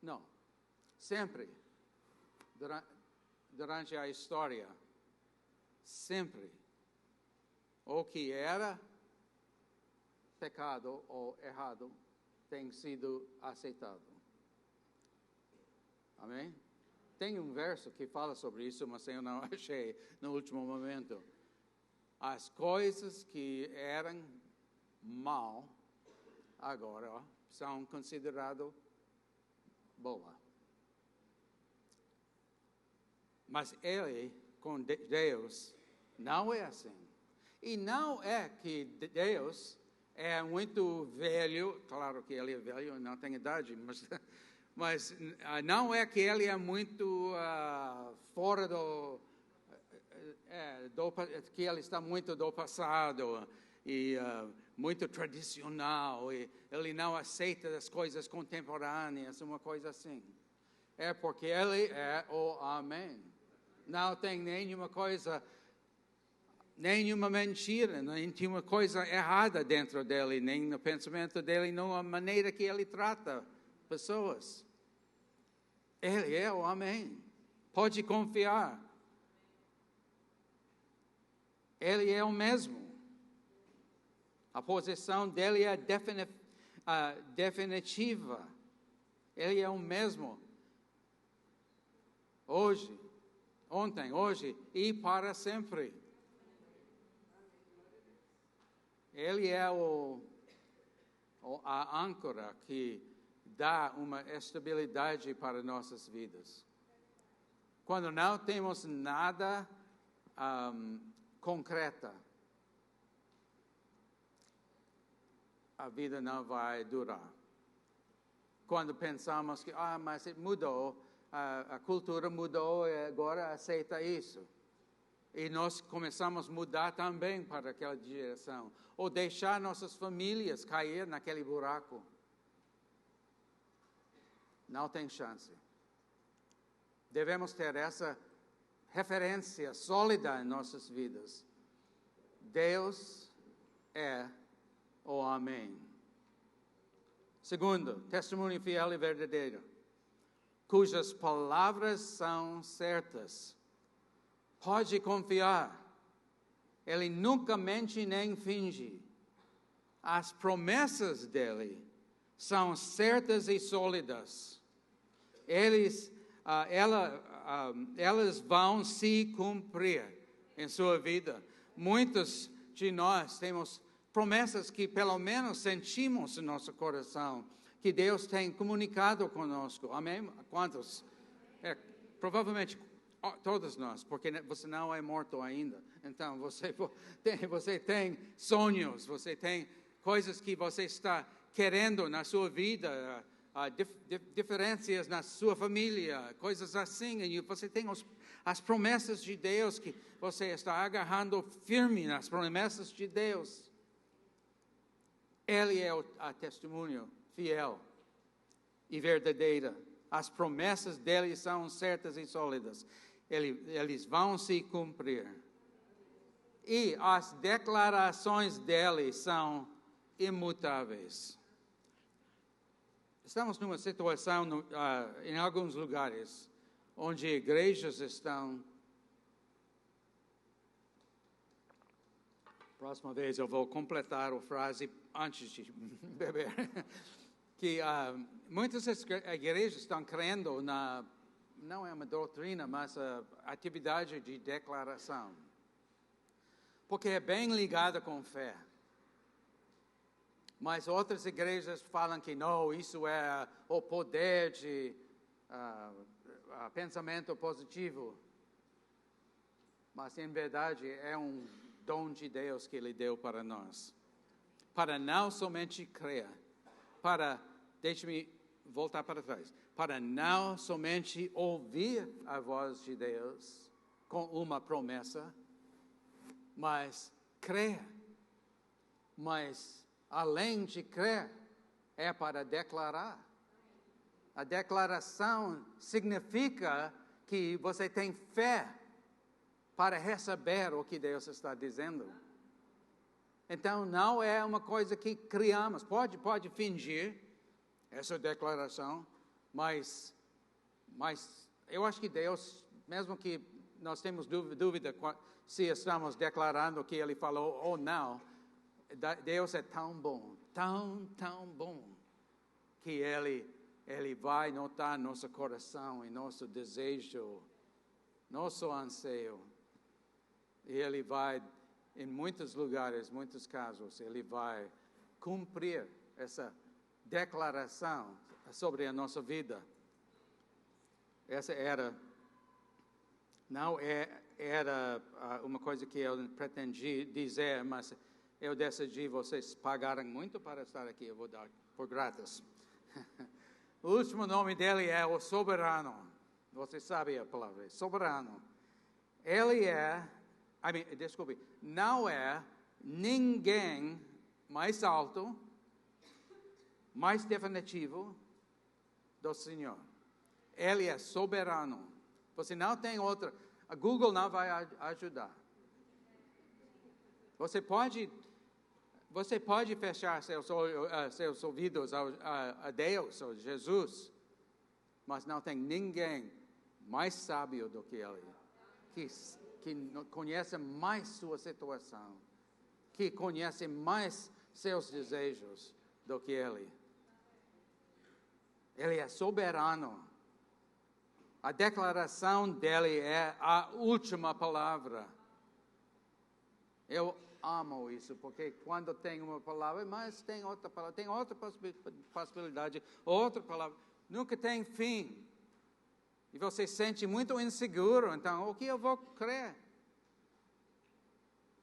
não, sempre, durante a história, sempre, o que era pecado ou errado tem sido aceitado. Amém? Tem um verso que fala sobre isso, mas eu não achei no último momento. As coisas que eram mal, agora são consideradas boas. Mas ele, com Deus, não é assim. E não é que Deus é muito velho, claro que ele é velho, não tem idade, mas não é que ele é muito fora que ele está muito do passado e muito tradicional, e ele não aceita as coisas contemporâneas, uma coisa assim. É porque ele é o Amém. Não tem nenhuma coisa, nenhuma mentira, nenhuma coisa errada dentro dele, nem no pensamento dele, nem na maneira que ele trata pessoas. Ele é o Amém. Pode confiar. Ele é o mesmo. A posição dele é definitiva. Ele é o mesmo. Hoje, ontem, hoje e para sempre. Ele é a âncora que dá uma estabilidade para nossas vidas. Quando não temos nada concreto, a vida não vai durar. Quando pensamos que, mas mudou, a cultura mudou e agora aceita isso. E nós começamos a mudar também para aquela direção. Ou deixar nossas famílias cair naquele buraco. Não tem chance. Devemos ter essa referência sólida em nossas vidas. Deus é o Amém. Segundo, testemunho fiel e verdadeiro, cujas palavras são certas. Pode confiar. Ele nunca mente nem finge. As promessas dele são certas e sólidas. Elas vão se cumprir em sua vida. Muitos de nós temos promessas que pelo menos sentimos no nosso coração, que Deus tem comunicado conosco. Amém? Quantos? Provavelmente todos nós, porque você não é morto ainda. Então, você tem sonhos, você tem coisas que você está querendo na sua vida, diferenças na sua família, coisas assim. E você tem as promessas de Deus, que você está agarrando firme nas promessas de Deus. Ele é o testemunho fiel e verdadeiro. As promessas dele são certas e sólidas. Eles vão se cumprir. E as declarações dele são imutáveis. Estamos numa situação em alguns lugares onde igrejas estão. Próxima vez eu vou completar a frase antes de beber. Que muitas igrejas estão crendo não é uma doutrina, mas a atividade de declaração. Porque é bem ligada com fé. Mas outras igrejas falam que não, isso é o poder de pensamento positivo. Mas, em verdade, é um dom de Deus que Ele deu para nós. Para não somente crer, deixe-me voltar para trás, para não somente ouvir a voz de Deus com uma promessa, mas crer. Mas, além de crer, é para declarar. A declaração significa que você tem fé para receber o que Deus está dizendo. Então, não é uma coisa que criamos. Pode fingir essa declaração, mas eu acho que Deus, mesmo que nós temos dúvida se estamos declarando o que Ele falou ou não, Deus é tão bom, tão bom, que Ele vai notar nosso coração e nosso desejo, nosso anseio. E Ele vai, em muitos lugares, muitos casos, Ele vai cumprir essa declaração sobre a nossa vida. Essa não era uma coisa que eu pretendi dizer, mas eu decidi, vocês pagaram muito para estar aqui, eu vou dar por grátis. O último nome dele é o soberano. Você sabe a palavra, soberano. Ele não é ninguém mais alto, mais definitivo do Senhor. Ele é soberano. Você não tem outra. A Google não vai ajudar. Você pode fechar seus ouvidos a Deus, a Jesus, mas não tem ninguém mais sábio do que Ele, que conhece mais sua situação, que conhece mais seus desejos do que Ele. Ele é soberano. A declaração dele é a última palavra. Eu amo isso, porque quando tem uma palavra, mas tem outra palavra, tem outra possibilidade, outra palavra, nunca tem fim. E você se sente muito inseguro, então, o que eu vou crer?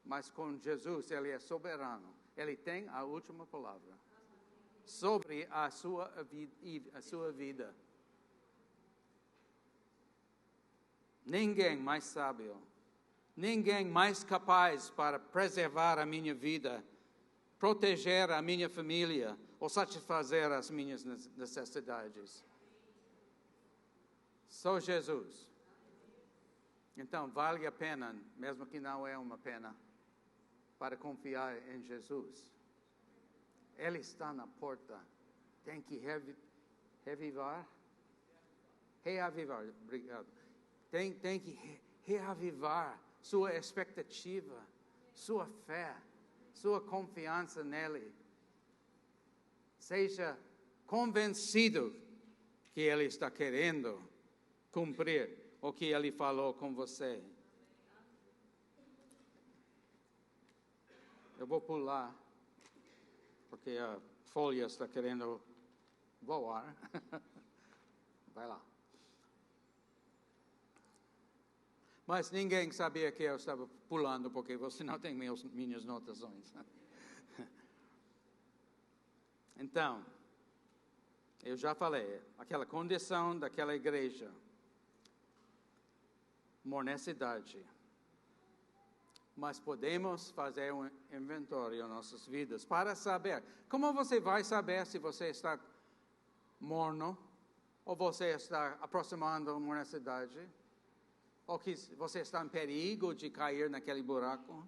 Mas com Jesus, Ele é soberano. Ele tem a última palavra sobre a sua vida. Ninguém mais sábio, ninguém mais capaz para preservar a minha vida, proteger a minha família ou satisfazer as minhas necessidades. Só Jesus. Então, vale a pena, mesmo que não é uma pena, para confiar em Jesus. Ele está na porta. Tem que reavivar, obrigado. Tem que reavivar sua expectativa, sua fé, sua confiança nele. Seja convencido que ele está querendo cumprir o que ele falou com você. Eu vou pular, porque a folha está querendo voar. Vai lá. Mas ninguém sabia que eu estava pulando, porque você não tem minhas notações. Então, eu já falei, aquela condição daquela igreja, mornecidade. Mas podemos fazer um inventário em nossas vidas para saber. Como você vai saber se você está morno, ou você está aproximando da mornecidade, ou que você está em perigo de cair naquele buraco?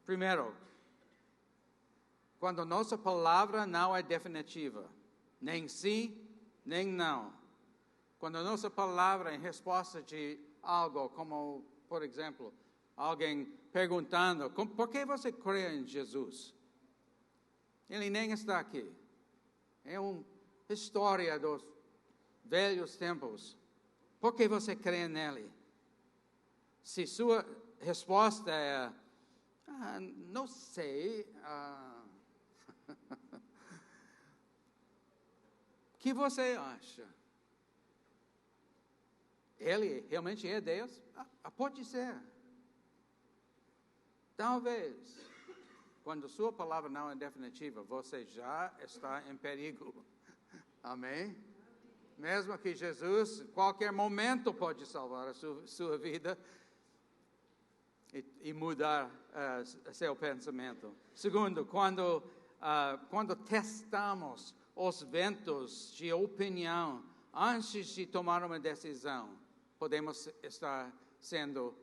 Primeiro, quando nossa palavra não é definitiva, nem sim, nem não. Quando a nossa palavra em resposta de algo, como, por exemplo, alguém perguntando, por que você crê em Jesus? Ele nem está aqui. É uma história dos velhos tempos. Por que você crê nele? Se sua resposta é, não sei, o que você acha? Ele realmente é Deus? Pode ser. Talvez, quando sua palavra não é definitiva, você já está em perigo. Amém? Mesmo que Jesus, qualquer momento, pode salvar a sua vida e mudar seu pensamento. Segundo, quando testamos os ventos de opinião antes de tomar uma decisão, podemos estar sendo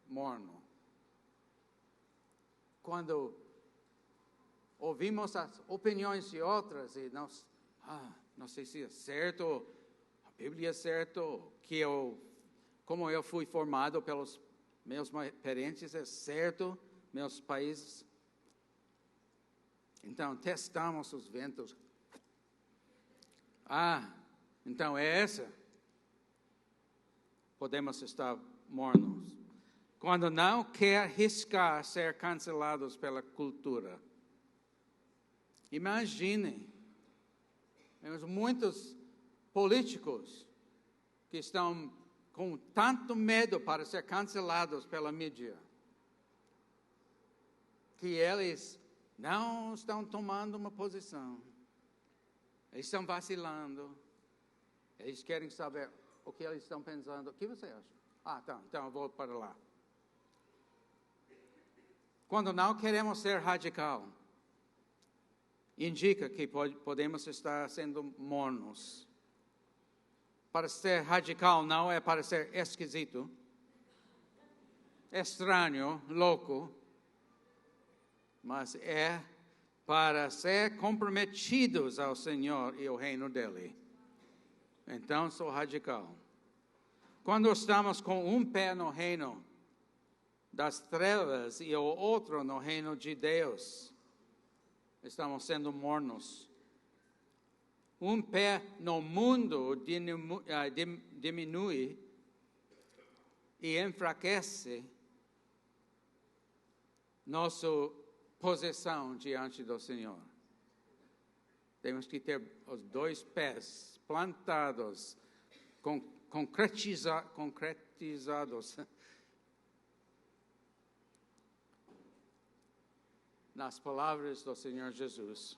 morno. Quando ouvimos as opiniões de outras e não sei se é certo, a Bíblia é certo, como eu fui formado pelos meus parentes é certo, meus países. Então, testamos os ventos. Então é essa. Podemos estar mornos. Quando não quer riscar ser cancelados pela cultura. Imaginem, temos muitos políticos que estão com tanto medo para ser cancelados pela mídia, que eles não estão tomando uma posição. Eles estão vacilando. Eles querem saber o que eles estão pensando. O que você acha? Então eu vou para lá. Quando não queremos ser radical, indica que podemos estar sendo mornos. Para ser radical não é para ser esquisito, estranho, louco, mas é para ser comprometidos ao Senhor e ao reino dele. Então sou radical. Quando estamos com um pé no reino das trevas e o outro no reino de Deus, estamos sendo mornos. Um pé no mundo diminui e enfraquece nossa posição diante do Senhor. Temos que ter os dois pés plantados com concretizados nas palavras do Senhor Jesus.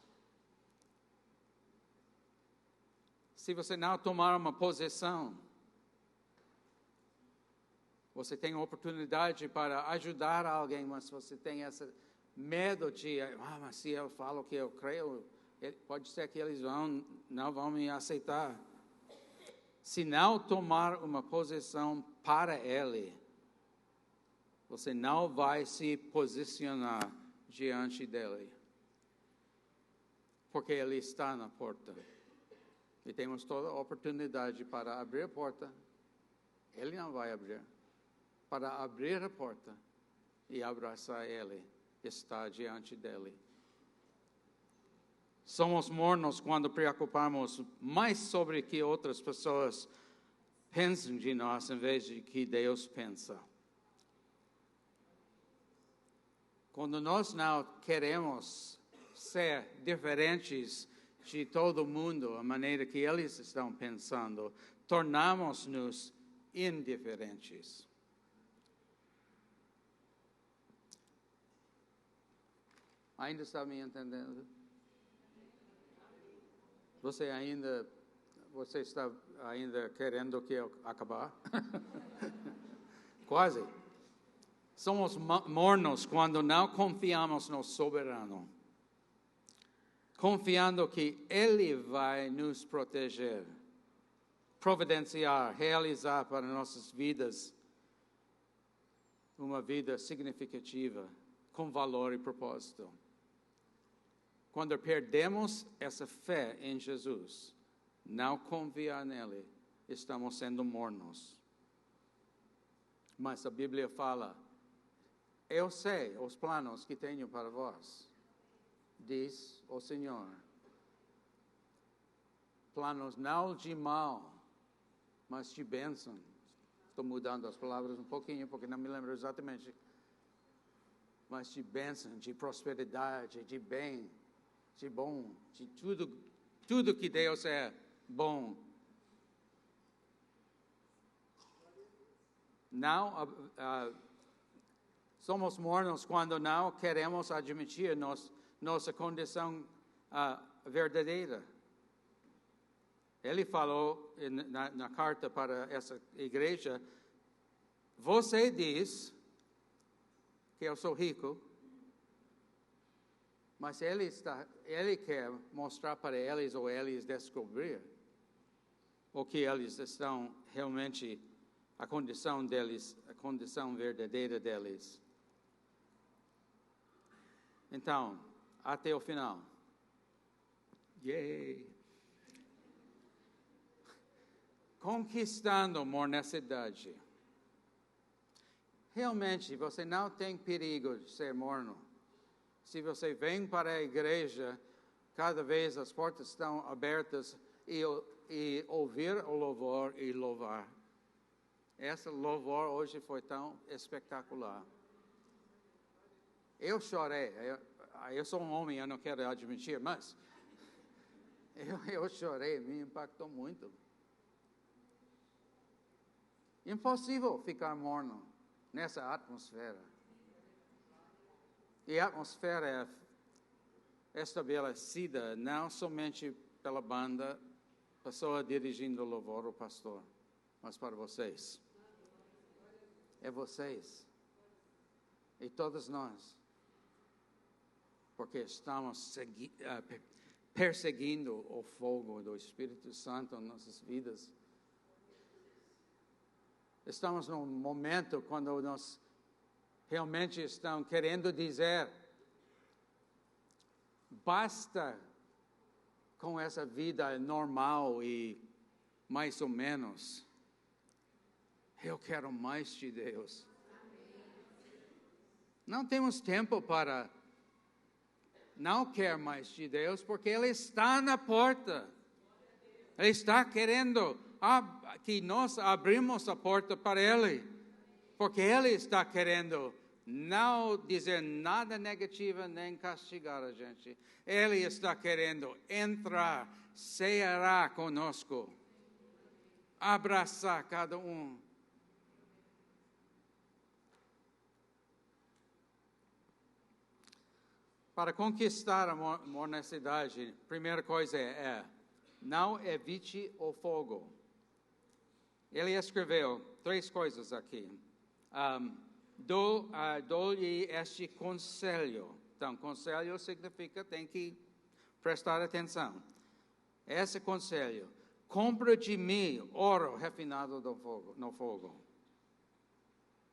Se você não tomar uma posição, você tem oportunidade para ajudar alguém, mas você tem esse medo de, mas se eu falo o que eu creio, pode ser que eles não vão me aceitar. Se não tomar uma posição para Ele, você não vai se posicionar diante dele, porque Ele está na porta. E temos toda a oportunidade para abrir a porta. Ele não vai abrir. Para abrir a porta e abraçar Ele, está diante dele. Somos mornos quando preocupamos mais sobre o que outras pessoas pensam de nós, em vez de que Deus pensa. Quando nós não queremos ser diferentes de todo mundo, a maneira que eles estão pensando, tornamos-nos indiferentes. Ainda está me entendendo? Você está ainda querendo que eu acabar? Quase. Somos mornos quando não confiamos no soberano, confiando que Ele vai nos proteger, providenciar, realizar para nossas vidas uma vida significativa, com valor e propósito. Quando perdemos essa fé em Jesus, não confiar nele, estamos sendo mornos. Mas a Bíblia fala, eu sei os planos que tenho para vós, diz o Senhor. Planos não de mal, mas de bênção. Estou mudando as palavras um pouquinho, porque não me lembro exatamente. Mas de bênção, de prosperidade, de bem, de bom, de tudo que Deus é bom. Não, somos mornos quando não queremos admitir nossa condição verdadeira. Ele falou na carta para essa igreja, você diz que eu sou rico, mas ele quer mostrar para eles, ou eles descobrir, o que eles estão realmente, a condição deles, a condição verdadeira deles. Então, até o final. Yay! Conquistando mornacidade. Realmente, você não tem perigo de ser morno. Se você vem para a igreja, cada vez as portas estão abertas e ouvir o louvor e louvar. Esse louvor hoje foi tão espetacular. Eu chorei. Eu sou um homem, eu não quero admitir, mas eu chorei, me impactou muito. Impossível ficar morno nessa atmosfera. E a atmosfera é estabelecida não somente pela banda, pessoa dirigindo o louvor, o pastor, mas para vocês. É vocês. E todos nós. Porque estamos perseguindo o fogo do Espírito Santo em nossas vidas. Estamos num momento quando nós realmente estamos querendo dizer, basta com essa vida normal e mais ou menos. Eu quero mais de Deus. Não temos tempo para não quer mais de Deus, porque Ele está na porta. Ele está querendo que nós abrimos a porta para Ele, porque Ele está querendo não dizer nada negativo nem castigar a gente. Ele está querendo entrar, ceará conosco, abraçar cada um. Para conquistar a honestidade, a primeira coisa é não evite o fogo. Ele escreveu 3 coisas aqui. Dou-lhe este conselho. Então, conselho significa tem que prestar atenção. Esse conselho: compra de mim ouro refinado no fogo,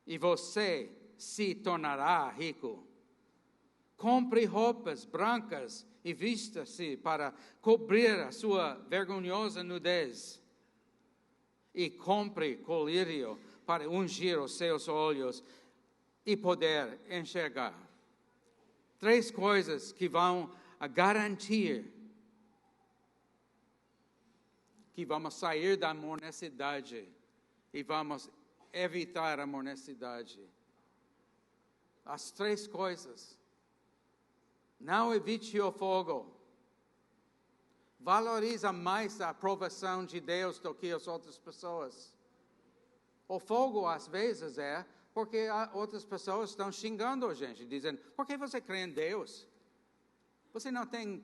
e você se tornará rico. Compre roupas brancas e vista-se para cobrir a sua vergonhosa nudez. E compre colírio para ungir os seus olhos e poder enxergar. 3 coisas que vão garantir que vamos sair da mornecidade e vamos evitar a mornecidade. As 3 coisas. Não evite o fogo. Valoriza mais a aprovação de Deus do que as outras pessoas. O fogo, às vezes, é porque outras pessoas estão xingando a gente, dizendo: por que você crê em Deus? Você não tem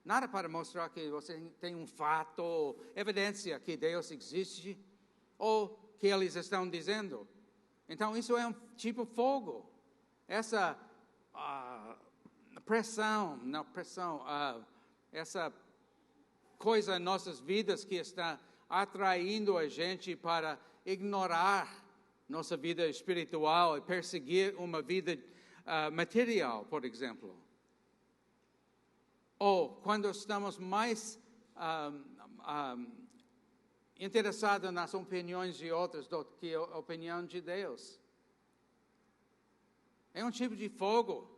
nada para mostrar que você tem um fato, evidência que Deus existe, ou que eles estão dizendo. Então, isso é um tipo de fogo. Essa essa coisa em nossas vidas que está atraindo a gente para ignorar nossa vida espiritual e perseguir uma vida material, por exemplo. Ou quando estamos mais interessados nas opiniões de outros do que a opinião de Deus. É um tipo de fogo.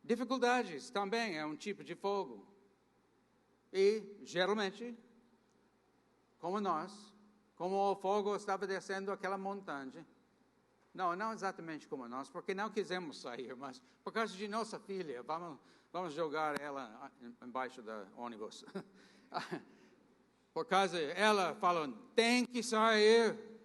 Dificuldades também é um tipo de fogo. E, geralmente, como o fogo estava descendo aquela montanha, não exatamente como nós, porque não quisemos sair, mas por causa de nossa filha, vamos jogar ela embaixo do ônibus. Por causa ela falou: tem que sair.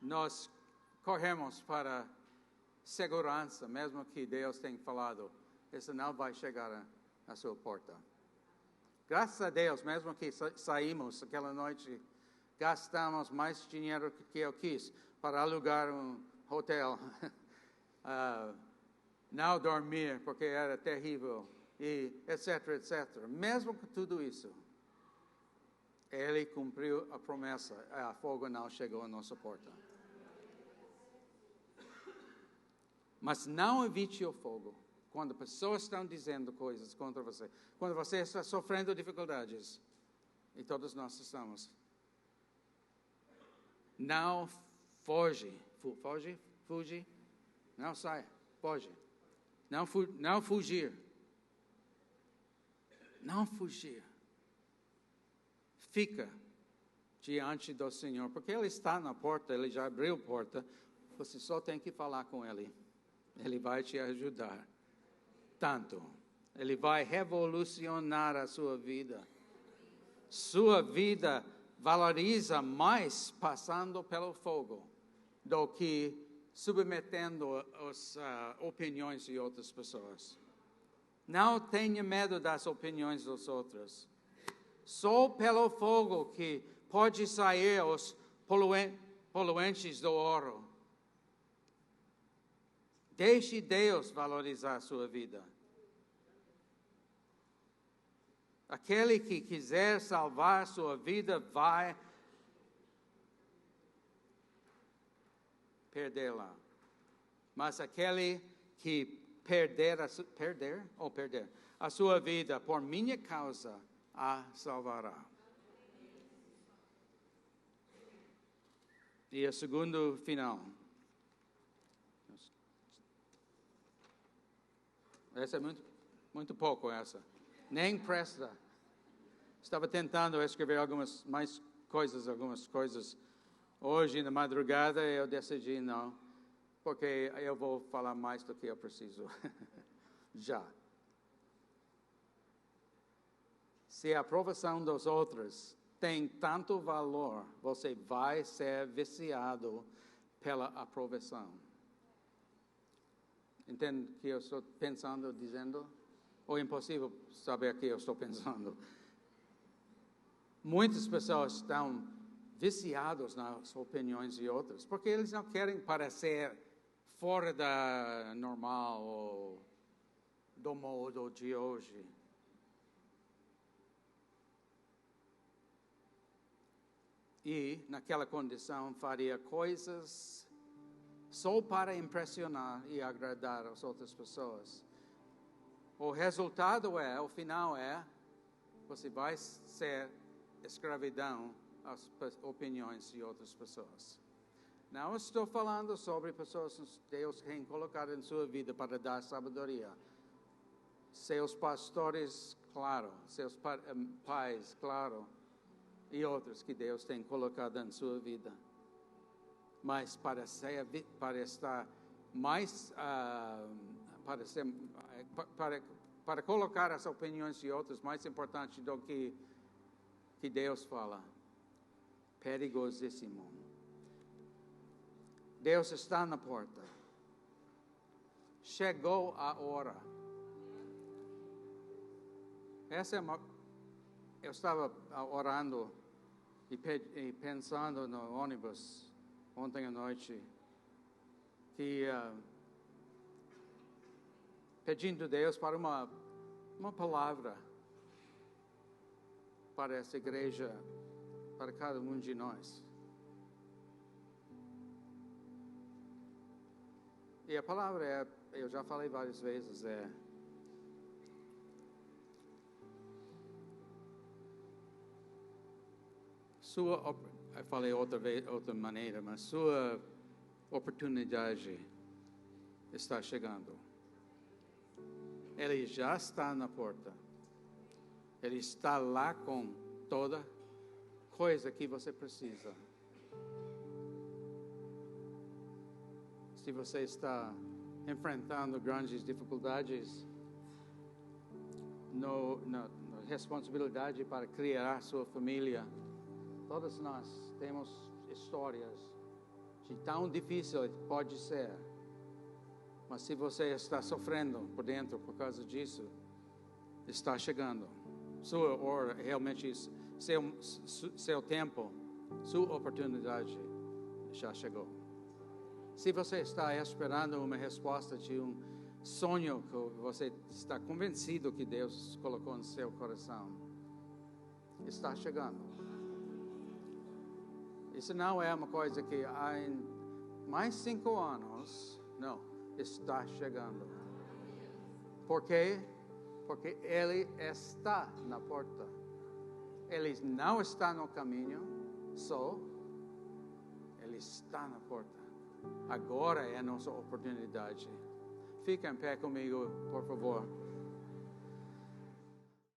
Nós corremos para segurança, mesmo que Deus tenha falado: isso não vai chegar à sua porta. Graças a Deus, mesmo que saímos aquela noite, gastamos mais dinheiro que eu quis para alugar um hotel. Não dormir, porque era terrível, e etc, etc. Mesmo com tudo isso, Ele cumpriu a promessa. A fogo não chegou à nossa porta. Mas não evite o fogo quando pessoas estão dizendo coisas contra você. Quando você está sofrendo dificuldades. E todos nós estamos. Não foge. Fuge. Não saia. Foge. Não fugir. Não fugir. Fica diante do Senhor. Porque Ele está na porta. Ele já abriu a porta. Você só tem que falar com Ele. Ele vai te ajudar tanto. Ele vai revolucionar a sua vida. Sua vida valoriza mais passando pelo fogo do que submetendo as opiniões de outras pessoas. Não tenha medo das opiniões dos outros. Só pelo fogo que pode sair os poluentes do ouro. Deixe Deus valorizar a sua vida. Aquele que quiser salvar sua vida vai perdê-la. Mas aquele que perder a sua vida por minha causa, a salvará. E o segundo final. Essa é muito pouco, essa. Nem presta. Estava tentando escrever algumas coisas. Hoje, na madrugada, eu decidi não, porque eu vou falar mais do que eu preciso. Já. Se a aprovação dos outros tem tanto valor, você vai ser viciado pela aprovação. Entende o que eu estou pensando, dizendo? Ou é impossível saber o que eu estou pensando? Muitas pessoas estão viciados nas opiniões de outros, porque eles não querem parecer fora da normal ou do modo de hoje. E, naquela condição, faria coisas só para impressionar e agradar as outras pessoas. O resultado o final você vai ser escravidão às opiniões de outras pessoas. Não estou falando sobre pessoas que Deus tem colocado em sua vida para dar sabedoria. Seus pastores, claro. Seus pais, claro. E outros que Deus tem colocado em sua vida. Mas para estar mais, para colocar as opiniões de outros mais importantes do que Deus fala. Perigosíssimo. Deus está na porta. Chegou a hora. Eu estava orando e pensando no ônibus ontem à noite, que pedindo a Deus para uma palavra para essa igreja, para cada um de nós. E a palavra eu já falei várias vezes, eu falei outra maneira, mas sua oportunidade está chegando. Ele já está na porta. Ele está lá com toda coisa que você precisa. Se você está enfrentando grandes dificuldades, na responsabilidade para criar sua família, todos nós temos histórias de tão difícil pode ser. Mas se você está sofrendo por dentro por causa disso, está chegando. Sua hora, realmente, seu tempo, sua oportunidade já chegou. Se você está esperando uma resposta de um sonho que você está convencido que Deus colocou no seu coração, está chegando. Isso não é uma coisa que em mais 5 anos, não, está chegando. Por quê? Porque Ele está na porta. Ele não está no caminho só, Ele está na porta. Agora é a nossa oportunidade. Fica em pé comigo, por favor.